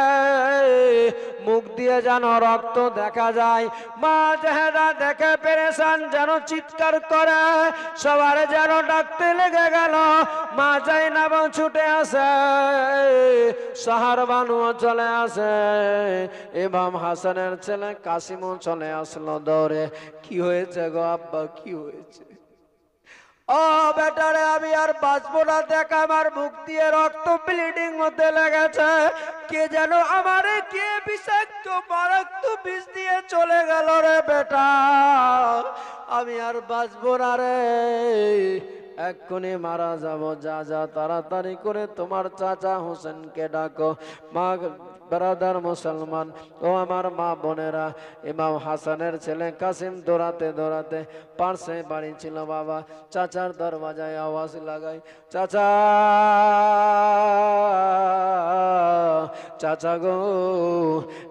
মুখ দিয়ে যেন রক্ত দেখা যায়। মা জাহেদা দেখে পেরেশান, যেন চিৎকার করে, সবার যেন ডাকতে লেগে গেল। মা জাইনাব ছুটে আসে, সাহার বানুও চলে আসে, ইমাম হাসানের ছেলে কাসিমও চলে আসলো দৌড়ে। কি হয়েছে গো আব্বা, কি হয়েছে? ও বেটারে, আমি আর বাঁচবো না, দেখ আমার মুখ দিয়ে রক্ত ব্লিডিং হতে লেগেছে। কে যেন আমারে কে বিষাক্ত মারাত্মক বিষ দিয়ে চলে গেল রে বেটা, আমি আর বাঁচবো না রে, এক্ষুনি মারা যাব। যা যা তাড়াতাড়ি করে তোমার চাচা হোসেনকে ডাকো। মা ব্রাদার মুসলমান ও আমার মা বোনেরা, ইমাম হাসানের ছেলে কাসিম দৌড়াতে দৌড়াতে পার্শ্বে বাড়ি ছিল বাবা, চাচার দরওয়াজায় আওয়াজ লাগাই, চাচা চাচা গো,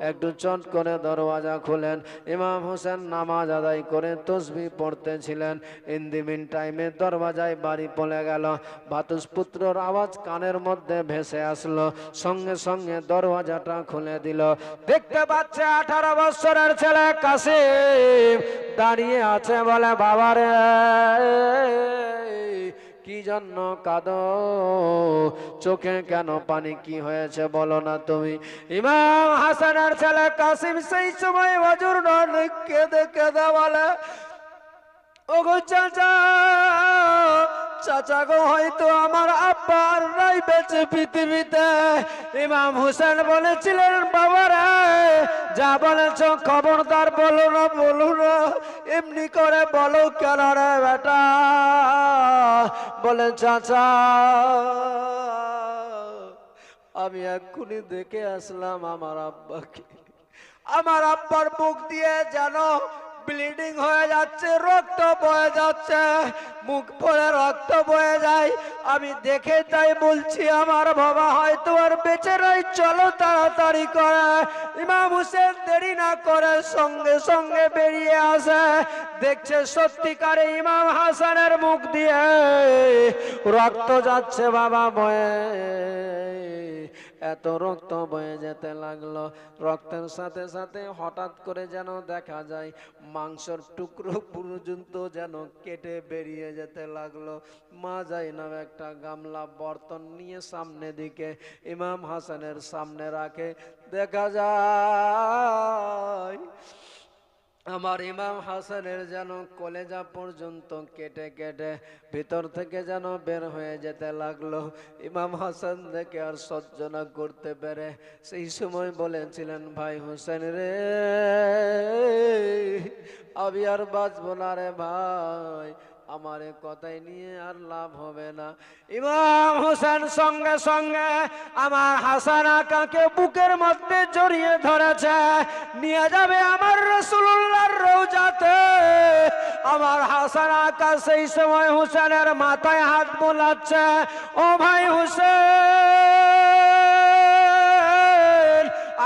একটু চট করে দরওয়াজা খুলেন। ইমাম হোসেন নামাজ আদায় করে তসবিহ পড়তেছিলেন। ইন দি মিন টাইমে দরওয়াজায় বাড়ি পড়ে গেল। ভাতুষপুত্রর আওয়াজ কানের মধ্যে ভেসে আসলো, সঙ্গে সঙ্গে দরওয়াজাটা খুলে দিল। দেখতে পাচ্ছে 18 বছরের ছেলে কাসিম দাঁড়িয়ে আছে, বলে বাবারে কি জন্য কাঁদো, চোখে কেন পানি, কি হয়েছে বলো না তুমি? ইমাম হাসানের ছেলে কাসিম সেই সময় হুজুর কেঁদে কেঁদে বলে, ওগো চাচা, চাচা গো, হয়তো আমার আব্বা আর নাই বেঁচে পৃথিবীতে। ইমাম হোসেন বলেছিলেন, বাবারা যা বলেছ খবরদার বলো না, বলো না, এমনি করে বলো কেন রে বেটা? বলে চাচা আমি এক্ষুনি দেখে আসলাম আমার আব্বাকে, আমার আব্বার মুখ দিয়ে যেন ব্লিডিং হয়ে যাচ্ছে, রক্ত বয়ে যাচ্ছে, মুখ পরে রক্ত বয়ে যায়। আমি দেখে তাই বলছি আমার বাবা হয়তো আর বেঁচে নাই, চলো তাড়াতাড়ি করে। ইমাম হোসেন দেরি না করে সঙ্গে সঙ্গে বেরিয়ে আসে, দেখছে সত্যিকারে ইমাম হাসানের মুখ দিয়ে রক্ত যাচ্ছে বাবা বয়ে, এত রক্ত বয়ে যেতে লাগলো। রক্তের সাথে সাথে হঠাৎ করে যেন দেখা যায় মাংসের টুকরো পর্যন্ত যেন কেটে বেরিয়ে যেতে লাগলো। মা জাইনাব একটা গামলা বর্তন নিয়ে সামনে দিকে ইমাম হাসানের সামনে রাখে, দেখা যায় আমার ইমাম হাসানের যেন কলেজা পর্যন্ত কেটে কেটে ভিতর থেকে যেন বের হয়ে যেতে লাগলো। ইমাম হাসান দেখে আর সহ্য না করতে পেরে সেই সময় বলেছিলেন, ভাই হোসেন রে, আমি আর বাঁচবো না রে ভাই, আমার কথাই নিয়ে আর লাভ হবে না। ইমাম হোসেন সঙ্গে সঙ্গে আমার হাসান আকাকে বুকের মধ্যে জড়িয়ে ধরেছে, নিয়ে যাবে আমার রাসূলুল্লাহর রওজাতে। আমার হাসান আকা সেই সময় হোসেনের মাথায় হাত বোলাচ্ছে, ও ভাই হোসেন,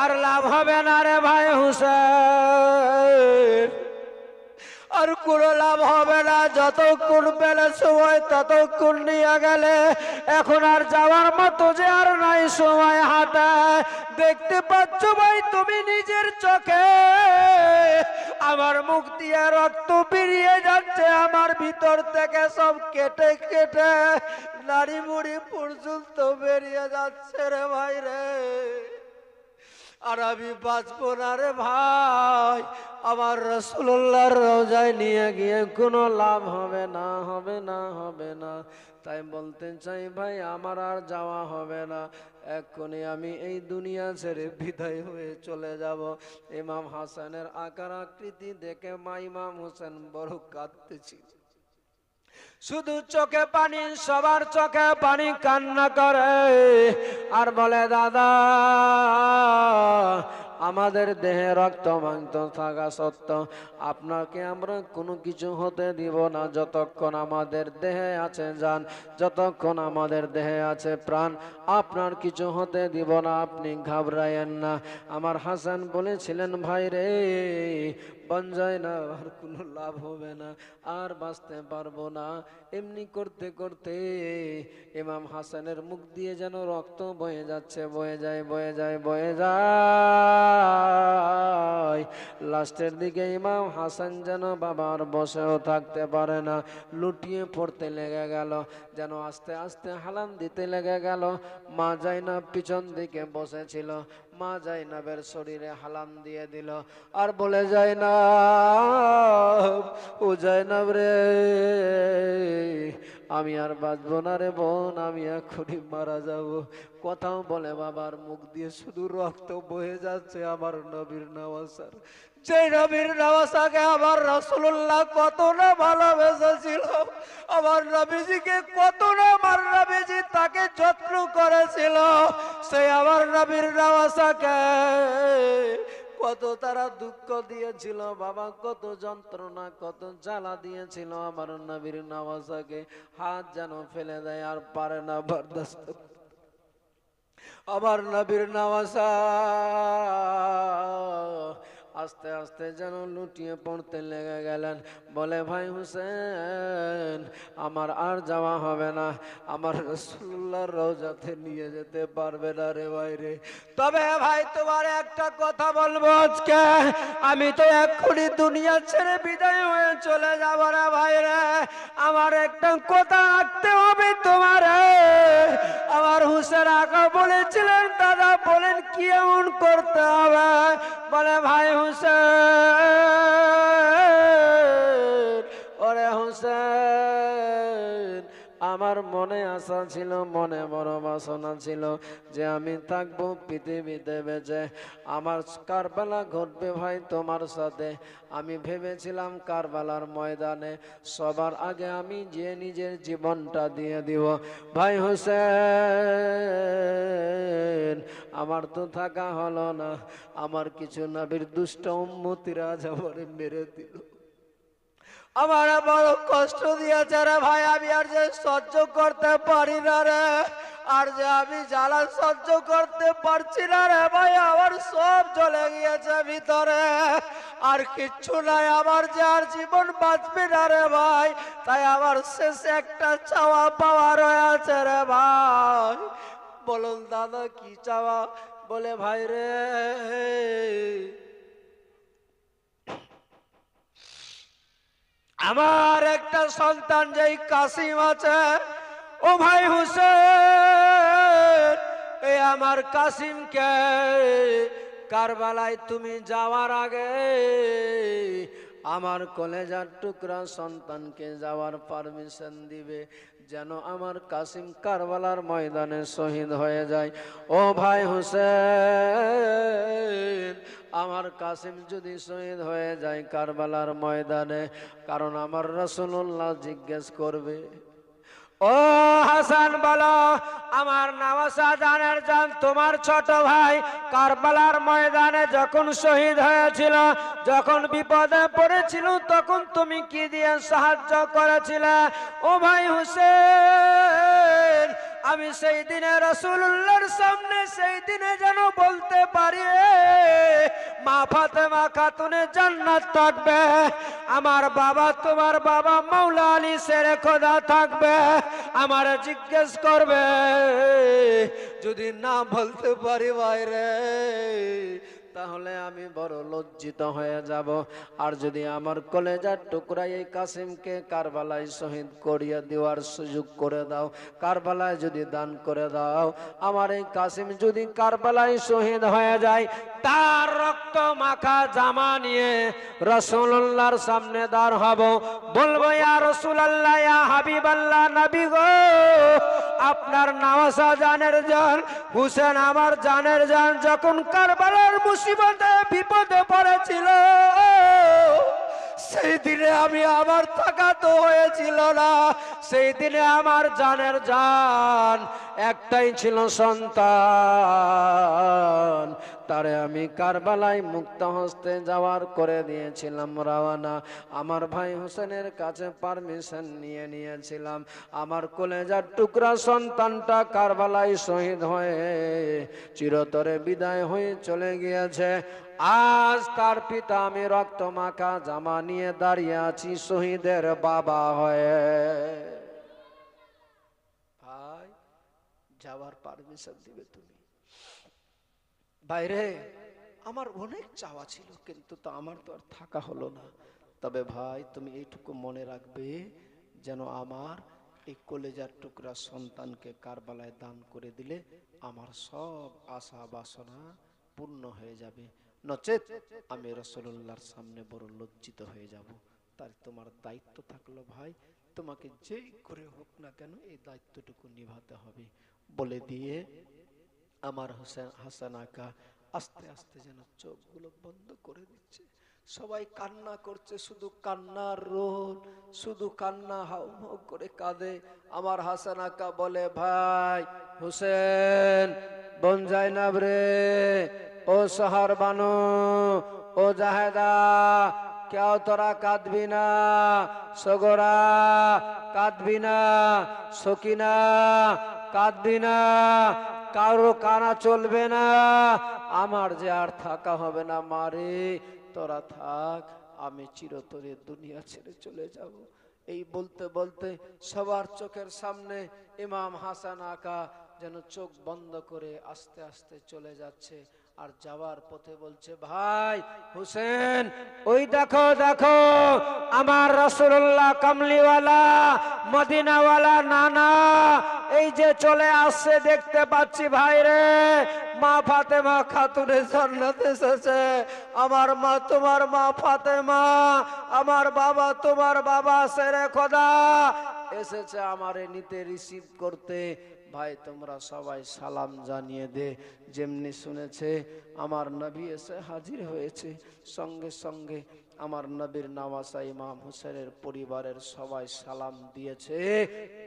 আর লাভ হবে না রে ভাই হোসেন, আর কোনো লাভ হবে না, যতক্ষণ পেলে সময় ততক্ষণ নিয়ে গেলে, এখন আর যাওয়ার মতো যে আর নাই সময় হাতে। দেখতে পাচ্ছ ভাই তুমি নিজের চোখে আমার মুখ দিয়ে রক্ত বেরিয়ে যাচ্ছে, আমার ভিতর থেকে সব কেটে কেটে নাড়ি মুড়ি পর্যন্ত বেরিয়ে যাচ্ছে রে ভাই রে, আর আমি বাঁচবো না রে ভাই, আমার রাসূলুল্লাহর রওজায় নিয়ে গিয়ে কোনো লাভ হবে না, হবে না, হবে না। তাই বলতে চাই ভাই, আমার আর যাওয়া হবে না, এক্ষুনি আমি এই দুনিয়া ছেড়ে বিদায় হয়ে চলে যাব। ইমাম হাসানের আকার আকৃতি দেখে মা ইমাম হোসেন বড় কাঁদতেছিল, শুধু চোখে পানি, সবার চোখে পানি, কান্না করে আর বলে, দাদা আমাদের দেহে রক্ত মাংস থাকা সত্ত্বেও আপনাকে আমরা কোনো কিছু হতে দিব না। যতক্ষণ আমাদের দেহে আছে জান, যতক্ষণ আমাদের দেহে আছে প্রাণ, আপনার কিছু হতে দিব না, আপনি ঘাবড়ায়েন না। আমার হাসান বলেছিলেন, ভাই রে বঞ্জায় না আর কোনো লাভ হবে না, আর বাঁচতে পারবো না। এমনি করতে করতে ইমাম হাসানের মুখ দিয়ে যেন রক্ত বয়ে যাচ্ছে, বয়ে যায় বয়ে যায় বয়ে যায়। লাস্টের দিকে ইমাম হাসান যেন বাবার বসেও থাকতে পারে না, লুটিয়ে পড়তে লেগে গেল, যেন আস্তে আস্তে হালাম দিতে লেগে গেল। মা জাইনাব পিছন দিকে বসেছিল, মা জাইনাবের শরীরে হালাম দিয়ে দিল আর বলে, জাইনাব, ও জাইনাব রে, আমি আর বাঁচবো না রে বোন, আমি এখনই মারা যাব। কথাও বলে বাবার মুখ দিয়ে শুধু রক্ত বয়ে যাচ্ছে আমার নবীর নওয়াসার। যে নবীর নওয়াসাকে আমার রাসূলুল্লাহ কত না ভালোবেসেছিল, আমার নবীজিকে কত না আমার নবীজি তাকে যত্ন করেছিল, সেই আমার নবীর নওয়াসাকে কত তারা দুঃখ দিয়েছিল বাবা, কত যন্ত্রণা কত জ্বালা দিয়েছিল আমার নবীর নওয়াসাকে। হাত যেন ফেলে দেয় আর পারে না বরদাস্ত। আমার নবীর নওয়াসা আস্তে আস্তে যেন লুটিয়ে পড়তে লেগে গেলেন। বলে, ভাই হুসেন, আমার আর যাওয়া হবে না, আমার রাসূলুল্লাহর রওজাতে নিয়ে যেতে পারবে না রে ভাই রে। তবে ভাই তোমার একটা কথা বলবো আজকে, আমি তো এক্ষুনি দুনিয়া ছেড়ে বিদায় হয়ে চলে যাব রে ভাই রে। আমার একটা কথা রাখতে হবে তোমারে। আমার হুসেন আকা বলেছিলেন, দাদা বলেন কি এমন করতে হবে? বলে, ভাই হুসেন, ওরে হুসেন, আমার মনে আশা ছিল, মনে বড় বাসনা ছিল যে আমি থাকবো পৃথিবীতে বেঁচে, আমার কারবালা ঘটবে ভাই তোমার সাথে। আমি ভেবেছিলাম কারবালার ময়দানে সবার আগে আমি যে নিজের জীবনটা দিয়ে দিব। ভাই হুসেন, আমার তো থাকা হলো না, আমার কিছু নবীর দুষ্ট উম্মতিরা আজ আমারে মেরে দিল, আমার বড় কষ্ট দিয়েছে রে ভাই। আমি আর যে সহ্য করতে পারি না রে, আর যে আমি জ্বালা সহ্য করতে পারছি না রে ভাই, আমার সব চলে গিয়েছে ভিতরে, আর কিচ্ছু নাই, আমার যে আর জীবন বাঁচবে না রে ভাই। তাই আমার শেষে একটা চাওয়া পাওয়া রয়েছে রে ভাই। বলুন দাদা কি চাওয়া? বলে, ভাই রে, আমার একটা সন্তান যেই কাসিম আছে, ও ভাই হুসেন, এই আমার কাসিমকে কারবালায় তুমি যাওয়ার আগে আমার কলেজার টুকরা সন্তানকে যাওয়ার পারমিশন দিবে, যেন আমার কাসিম কারবালার ময়দানে শহীদ হয়ে যায়। ও ভাই হুসেন, আমার কাসিম যদি শহীদ হয়ে যায় কারবালার ময়দানে, কারণ আমার রাসূলুল্লাহ জিজ্ঞেস করবে, ও হাসান বলো, আমার নওয়াসা জানের জান তোমার ছোট ভাই কারবালার ময়দানে যখন শহীদ হয়েছিল, যখন বিপদে পড়েছিল, তখন তুমি কি দিয়ে সাহায্য করেছিলে? ও ভাই হুসেন, আমি সেই দিনে রাসূলুল্লাহর সামনে সেই দিনে যেন বলতে পারি, মা ফাতেমা খাতুনে জান্নাত থাকবে, আমার বাবা তোমার বাবা মাওলা আলী শেরে খোদা থাকবে, আমার জিজ্ঞেস করবে, যদি না বলতে পারি বাইরে, তাহলে আমি বড় লজ্জিত হয়ে যাব। আর যদি আমার কলেজার টুকরা এই কাসিমকে কারবালায় শহীদ করিয়ে দেওয়ার সুযোগ করে দাও, কারবালায় যদি দান করে দাও, আমার এই কাসিম যদি কারবালায় শহীদ হয়ে যায়, তার রক্ত মাখা জামা নিয়ে রাসূলুল্লাহর সামনে দাঁড় হব, বলবো, ইয়া রাসূলুল্লাহ, ইয়া হাবিবাল্লাহ, নবী গো, আপনার নওয়াসা জানের জান হুসেন আমার জানের জান যখন কারবালার মুসিবতে বিপদে পড়েছিল, সেই দিনে আমি আমার থাকা তো হয়েছিল না, সেই দিনে আমার জানের জান একটাই ছিল সন্তান, তারে আমি কারবালায় মুক্ত হস্তে যাওয়ার করে দিয়েছিলাম রওনা। আমার ভাই হোসেনের কাছে পারমিশন নিয়ে নিয়েছিলাম। আমার কলেজার টুকরা সন্তানটা কারবালায় শহীদ হয়ে চিরতরে বিদায় হয়ে চলে গিয়েছে। আজ তার পিতা আমি রক্ত মাখা জামা নিয়ে দাঁড়িয়ে আছি শহীদের বাবা হয়ে। ভাই যাওয়ার পারমিশন দিবে তুমি? বাইরে আমার অনেক চাওয়া ছিল, কিন্তু তো আমার তো আর থাকা হলো না। তবে ভাই তুমি এইটুকু মনে রাখবে, যেন আমার এই কলেজার টুকরা সন্তানকে কারবালায় দান করে দিলে আমার সব আশা বাসনা পূর্ণ হয়ে যাবে, নচেত আমি রাসূলুল্লাহর সামনে বড় লজ্জিত হয়ে যাব। তাই তোমার দায়িত্ব থাকলো ভাই, তোমাকে যেই করে হোক না কেন এই দায়িত্বটুকু নিভাতে হবে বলে দিয়ে আমার হাসান আকা আস্তে আস্তে যেন চোখগুলো বন্ধ করে দিচ্ছে। সবাই কান্না করছে, শুধু কান্নার রোল, শুধু কান্না হাউমাউ করে কাঁদে। আমার হাসান আকা বলে, ভাই হুসেন, বোন জাইনাব রে, ও শহর বানু, ও জাহেদা, কেউ তোরা কাঁদবি না, সগরা কাঁদবি না, সকিনা কাঁদবি না, কারো কানা চলবে না, আমার যে আর থাকা হবে না মারে, তোরা থাক, আমি চিরতরে দুনিয়া ছেড়ে চলে যাব। এই বলতে বলতে সবার চোখের সামনে ইমাম হাসান আকা যেন চোখ বন্ধ করে আস্তে আস্তে চলে যাচ্ছে। আর যাওয়ার পথে বলছে, ভাই হুসেন, ওই দেখো দেখো আমার রাসূলুল্লাহ কামলিওয়ালা মদিনাওয়ালা নানা এই যে চলে আসছে, দেখতে পাচ্ছি ভাই রে। মা ফাতেমা খাতুনে জান্নাত এসেছে। আমার মা তোমার মা ফাতেমা, আমার বাবা তোমার বাবা শেরে খোদা এসেছে আমারে নিতে, রিসিভ করতে। ভাই তোমরা সবাই সালাম জানিয়ে দে। যেমনি শুনেছে আমার নবী এসে হাজির হয়েছে, সঙ্গে সঙ্গে আমার নবীর নওয়াসা ইমাম হুসেনের পরিবারের সবাই সালাম দিয়েছে।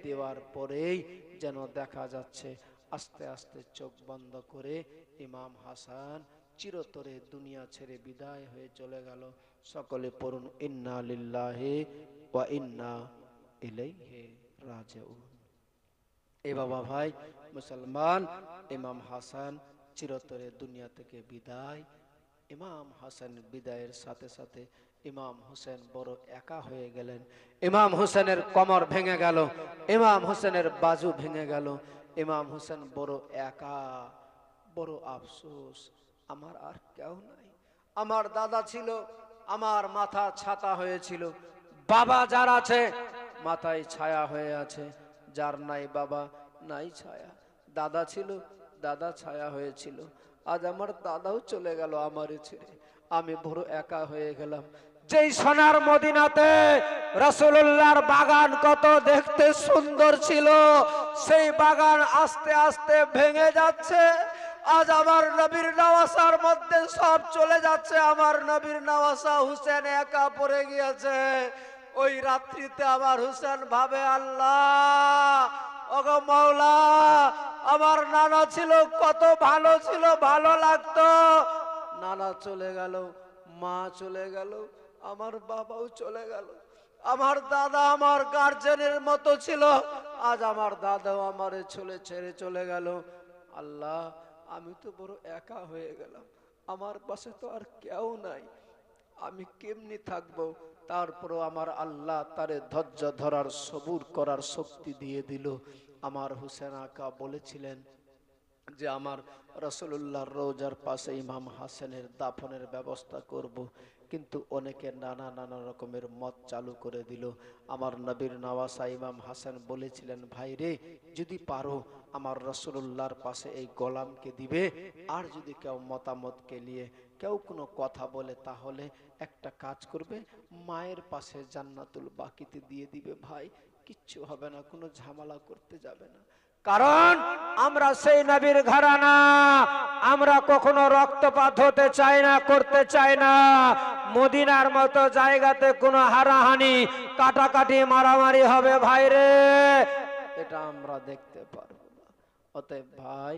দেওয়ার পরেই যেন দেখা যাচ্ছে আস্তে আস্তে চোখ বন্ধ করে ইমাম হাসান চিরতরে দুনিয়া ছেড়ে বিদায় হয়ে চলে গেল। সকলে পড়ুন, ইন্না লিল্লাহি ওয়া ইন্না ইলাইহি রাজিউন। এ বাবা ভাই মুসলমান, ইমাম হাসান চিরতরে দুনিয়া থেকে বিদায়। ইমাম হাসানের বিদায়ের সাথে সাথে ইমাম হোসেন বড় একা হয়ে গেলেন। ইমাম হোসেনের কোমর ভেঙে গেল, ইমাম হোসেনের বাজু ভেঙে গেল। ইমাম হোসেন বড় একা, বড় আফসোস, আমার আর কেউ নাই। আমার দাদা ছিল, আমার মাথা ছাতা হয়েছিল। বাবা যার আছে মাথায় ছায়া হয়ে আছে, যার নাই বাবা নাই ছায়া। দাদা ছিল, দাদা ছায়া হয়েছিল। আজ আমার দাদাও চলে গেল আমারে ছেড়ে, আমি বড় একা হয়ে গেলাম। যেই সোনার মদিনাতে রাসূলুল্লাহর বাগান কত দেখতে সুন্দর ছিল, সেই বাগান আস্তে আস্তে ভেঙে যাচ্ছে। আজ আমার নবীর নওয়াসার মধ্যে সব চলে যাচ্ছে, আমার নবীর নওয়াসা হুসেন একা পড়ে গিয়েছে। ওই রাত্রিতে আমার হুসেন ভাবে, আল্লাহ ওগো মাওলা, আমার নানা ছিল কত ভালো ছিল, ভালো লাগতো। নানা চলে গেল, মা চলে গেল, আমার বাবাও চলে গেল। আমার দাদা আমার গার্জেনের মতো ছিল, আজ আমার দাদাও আমারে ছেড়ে চলে গেল। আল্লাহ, আমি তো বড় একা হয়ে গেলাম, আমার পাশে তো আর কেউ নাই, আমি কেমনি থাকবো? তারপরও আমার আল্লাহ তারে ধৈর্য ধরার, সবুর করার শক্তি দিয়ে দিল। আমার হুসেন আকা বলেছিলেন যে আমার রাসূলুল্লাহর রওজার পাশে ইমাম হাসানের দাফনের ব্যবস্থা করব, কিন্তু অনেকে নানা রকমের মত চালু করে দিল। আমার নবীর নওয়াসা ইমাম হাসান বলেছিলেন, ভাই রে, যদি পারো আমার রাসূলুল্লাহর পাশে এই গোলামকে দিবে, আর যদি কেউ মতামতকে নিয়ে কেউ কোনো কথা বলে তাহলে একটা কাজ করবে, মায়ের পাশে জান্নাতুল বাকিতে দিয়ে দিবে। ভাই কিচ্ছু হবে না, কোনো ঝামেলা করতে যাবে না, কারণ আমরা সেই নবীর ঘরানা, আমরা কখনো রক্তপাত হতে চাই না, করতে চাই না। মদিনার মতো জায়গাতে কোনো হারাহানি, কাটাকাটি, মারামারি হবে ভাই রে, এটা আমরা দেখতে পারবো না। অতএব ভাই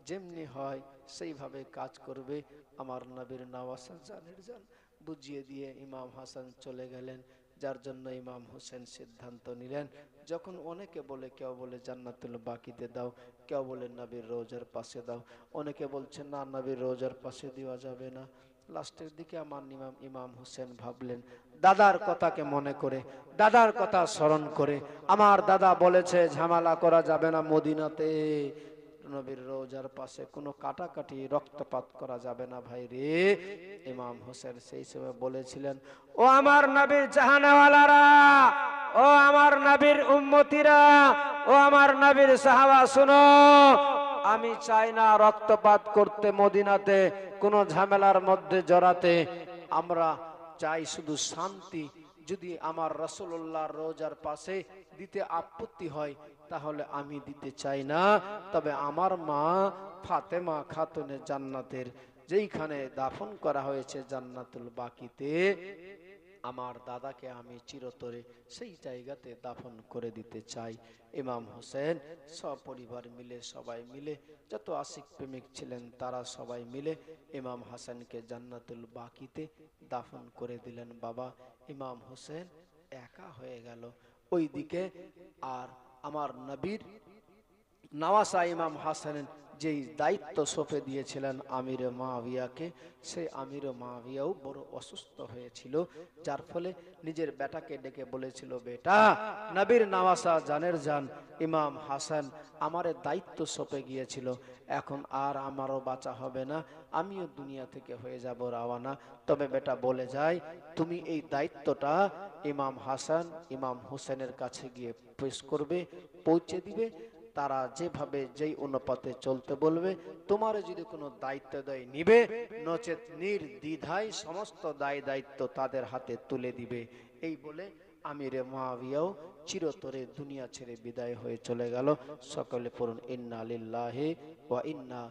যেমনি হয় সেইভাবে কাজ করবে। আমার নবীর নওয়াসা জানের জান বুঝিয়ে দিয়ে ইমাম হাসান চলে গেলেন, যার জন্য ইমাম হোসেন সিদ্ধান্ত নিলেন, যখন অনেকে বলে, কেউ বলে জান্নাতুল বাকিতে দাও, কেউ বলে নবীর রোজার পাশে দাও, অনেকে বলছে না নবীর রোজার পাশে দেওয়া যাবে না। লাস্টের দিকে আমার ইমাম হোসেন ভাবলেন, দাদার কথাকে মনে করে, দাদার কথা স্মরণ করে, আমার দাদা বলেছে ঝামেলা করা যাবে না মদিনাতে, নবীর রোজার পাশে কোনো কাটাকাটি রক্তপাত করা যাবে না ভাই রে। ইমাম হোসেন সেই সময় বলেছিলেন, ও আমার নবীর জাহানাওয়ালারা, ও আমার নবীর উম্মতিরা, ও আমার নবীর সাহাবা, শুনো, আমি চাই না রক্তপাত করতে মদিনাতে, কোনো ঝামেলার মধ্যে জড়াতে। আমরা চাই শুধু শান্তি। যদি আমার রাসূলুল্লাহর রোজার পাশে দিতে আপত্তি হয় তাহলে আমি দিতে চাই না। তবে আমার মা ফাতেমা খাতুনে জান্নাতের যেইখানে দাফন করা হয়েছে জান্নাতুল বাকিতে, আমার দাদাকে আমি চিরতরে সেই জায়গাতে দাফন করে দিতে চাই। ইমাম হোসেন সপরিবার মিলে, সবাই মিলে, যত আশিক প্রেমিক ছিলেন তারা সবাই মিলে ইমাম হাসানকে জান্নাতুল বাকিতে দাফন করে দিলেন। বাবা, ইমাম হোসেন একা হয়ে গেল ওইদিকে। আর আমার নবীর নওয়াসা ইমাম হাসানের যেই দায়িত্ব সঁপে দিয়েছিলেন আমিরে মুআবিয়াকে, সেই আমিরে মুআবিয়াও বড় অসুস্থ হয়েছিল, যার ফলে নিজের বেটাকে ডেকে বলেছিল, বেটা, নবীর নওয়াসা জানের জান ইমাম হাসান আমারে দায়িত্ব সঁপে গিয়েছিল, এখন আর আমারও বাঁচা হবে না, আমিও দুনিয়া থেকে হয়ে যাব রওয়ানা। তবে বেটা বলে যাই, তুমি এই দায়িত্বটা ইমাম হাসান ইমাম হোসেনের কাছে গিয়ে পেশ করবে, পৌঁছে দিবে। তারা যেভাবে যেই অনুপাতে চলতে বলবে, তোমার যদি কোনো দায়িত্ব দেয় নিবে, নচেত নির্দ্বিধায় সমস্ত দায় দায়িত্ব তাদের হাতে তুলে দিবে। এই বলে আমিরে মুআবিয়াও চিরতরে দুনিয়া ছেড়ে বিদায় হয়ে চলে গেল। সকলে পড়ুন ইন্না লিল্লাহি ওয়া ইন্না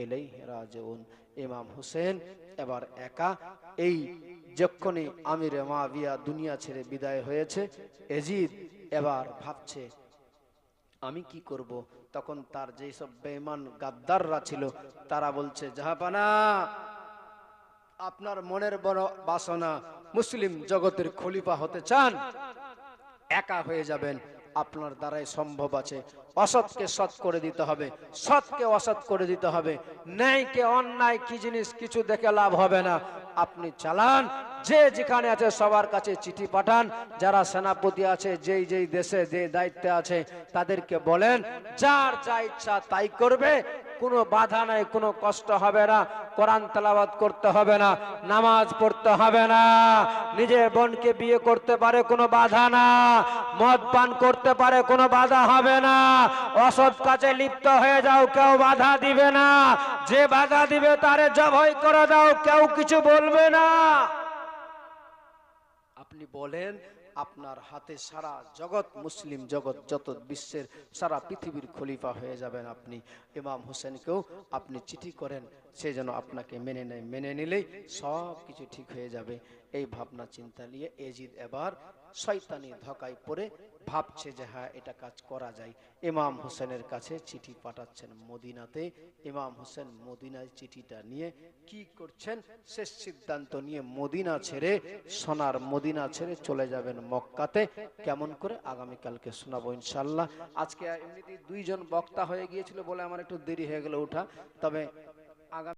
ইলাইহি রাজিউন। ইমাম হোসেন এবার একা। এই যখনই আমিরে মুআবিয়া দুনিয়া ছেড়ে বিদায় হয়েছে, এজিদ এবার ভাবছে আমি কি করব। তখন তার যেই সব বেঈমান গাদ্দাররা ছিল তারা বলছে, জাহাপানা, আপনার মনের বড় বাসনা মুসলিম জগতের খলিফা হতে চান, একা হয়ে যাবেন, আপনার দ্বারাই সম্ভব আছে। অসৎকে সৎ করে দিতে হবে, সৎকে অসৎ করে দিতে হবে, ন্যায়কে অন্যায় কি জিনিস কিছু দেখে লাভ হবে না। আপনি চালান, যে যেখানে আছে সবার কাছে চিঠি পাঠান, যারা সেনাপতি আছে যেই যেই দেশে যে দায়িত্বে আছে তাদেরকে বলেন যার যা ইচ্ছা তাই করবে, কোনো বাধা নাই, কোনো কষ্ট হবে না, কোরআন তেলাওয়াত করতে হবে না, নামাজ পড়তে হবে না, নিজের বোনকে বিয়ে করতে পারে কোনো বাধা না, মদ পান করতে পারে কোনো বাধা হবে না, অসৎ কাজে লিপ্ত হয়ে যাও কেউ বাধা দিবে না, যে বাধা দিবে তারে জবাই করে দাও কেউ কিছু বলবে না। আপনি বলেন, আপনার হাতে সারা জগৎ, মুসলিম জগৎ যত বিশ্বের সারা পৃথিবীর খলিফা হয়ে যাবেন আপনি। ইমাম হোসেনকেও আপনি চিঠি করেন, সে যেন আপনাকে মেনে নেয়, মেনে নিলেই সব কিছু ঠিক হয়ে যাবে। এই ভাবনা চিন্তা নিয়ে এজিদ এবার শয়তানি ধোঁকায় পড়ে ভাবছে যে হ্যাঁ এটা কাজ করা যায়। ইমাম হোসেনের কাছে চিঠি পাঠাচ্ছেন মদিনাতে। ইমাম হোসেন মদিনায় চিঠিটা নিয়ে কি করছেন, শেষ সিদ্ধান্ত নিয়ে মদিনা ছেড়ে, সোনার মদিনা ছেড়ে চলে যাবেন মক্কাতে। কেমন করে আগামীকালকে শোনাবো ইনশাল্লাহ। আজকে এমনিতেই দুইজন বক্তা হয়ে গিয়েছিল বলে আমার একটু দেরি হয়ে গেল ওঠা, তবে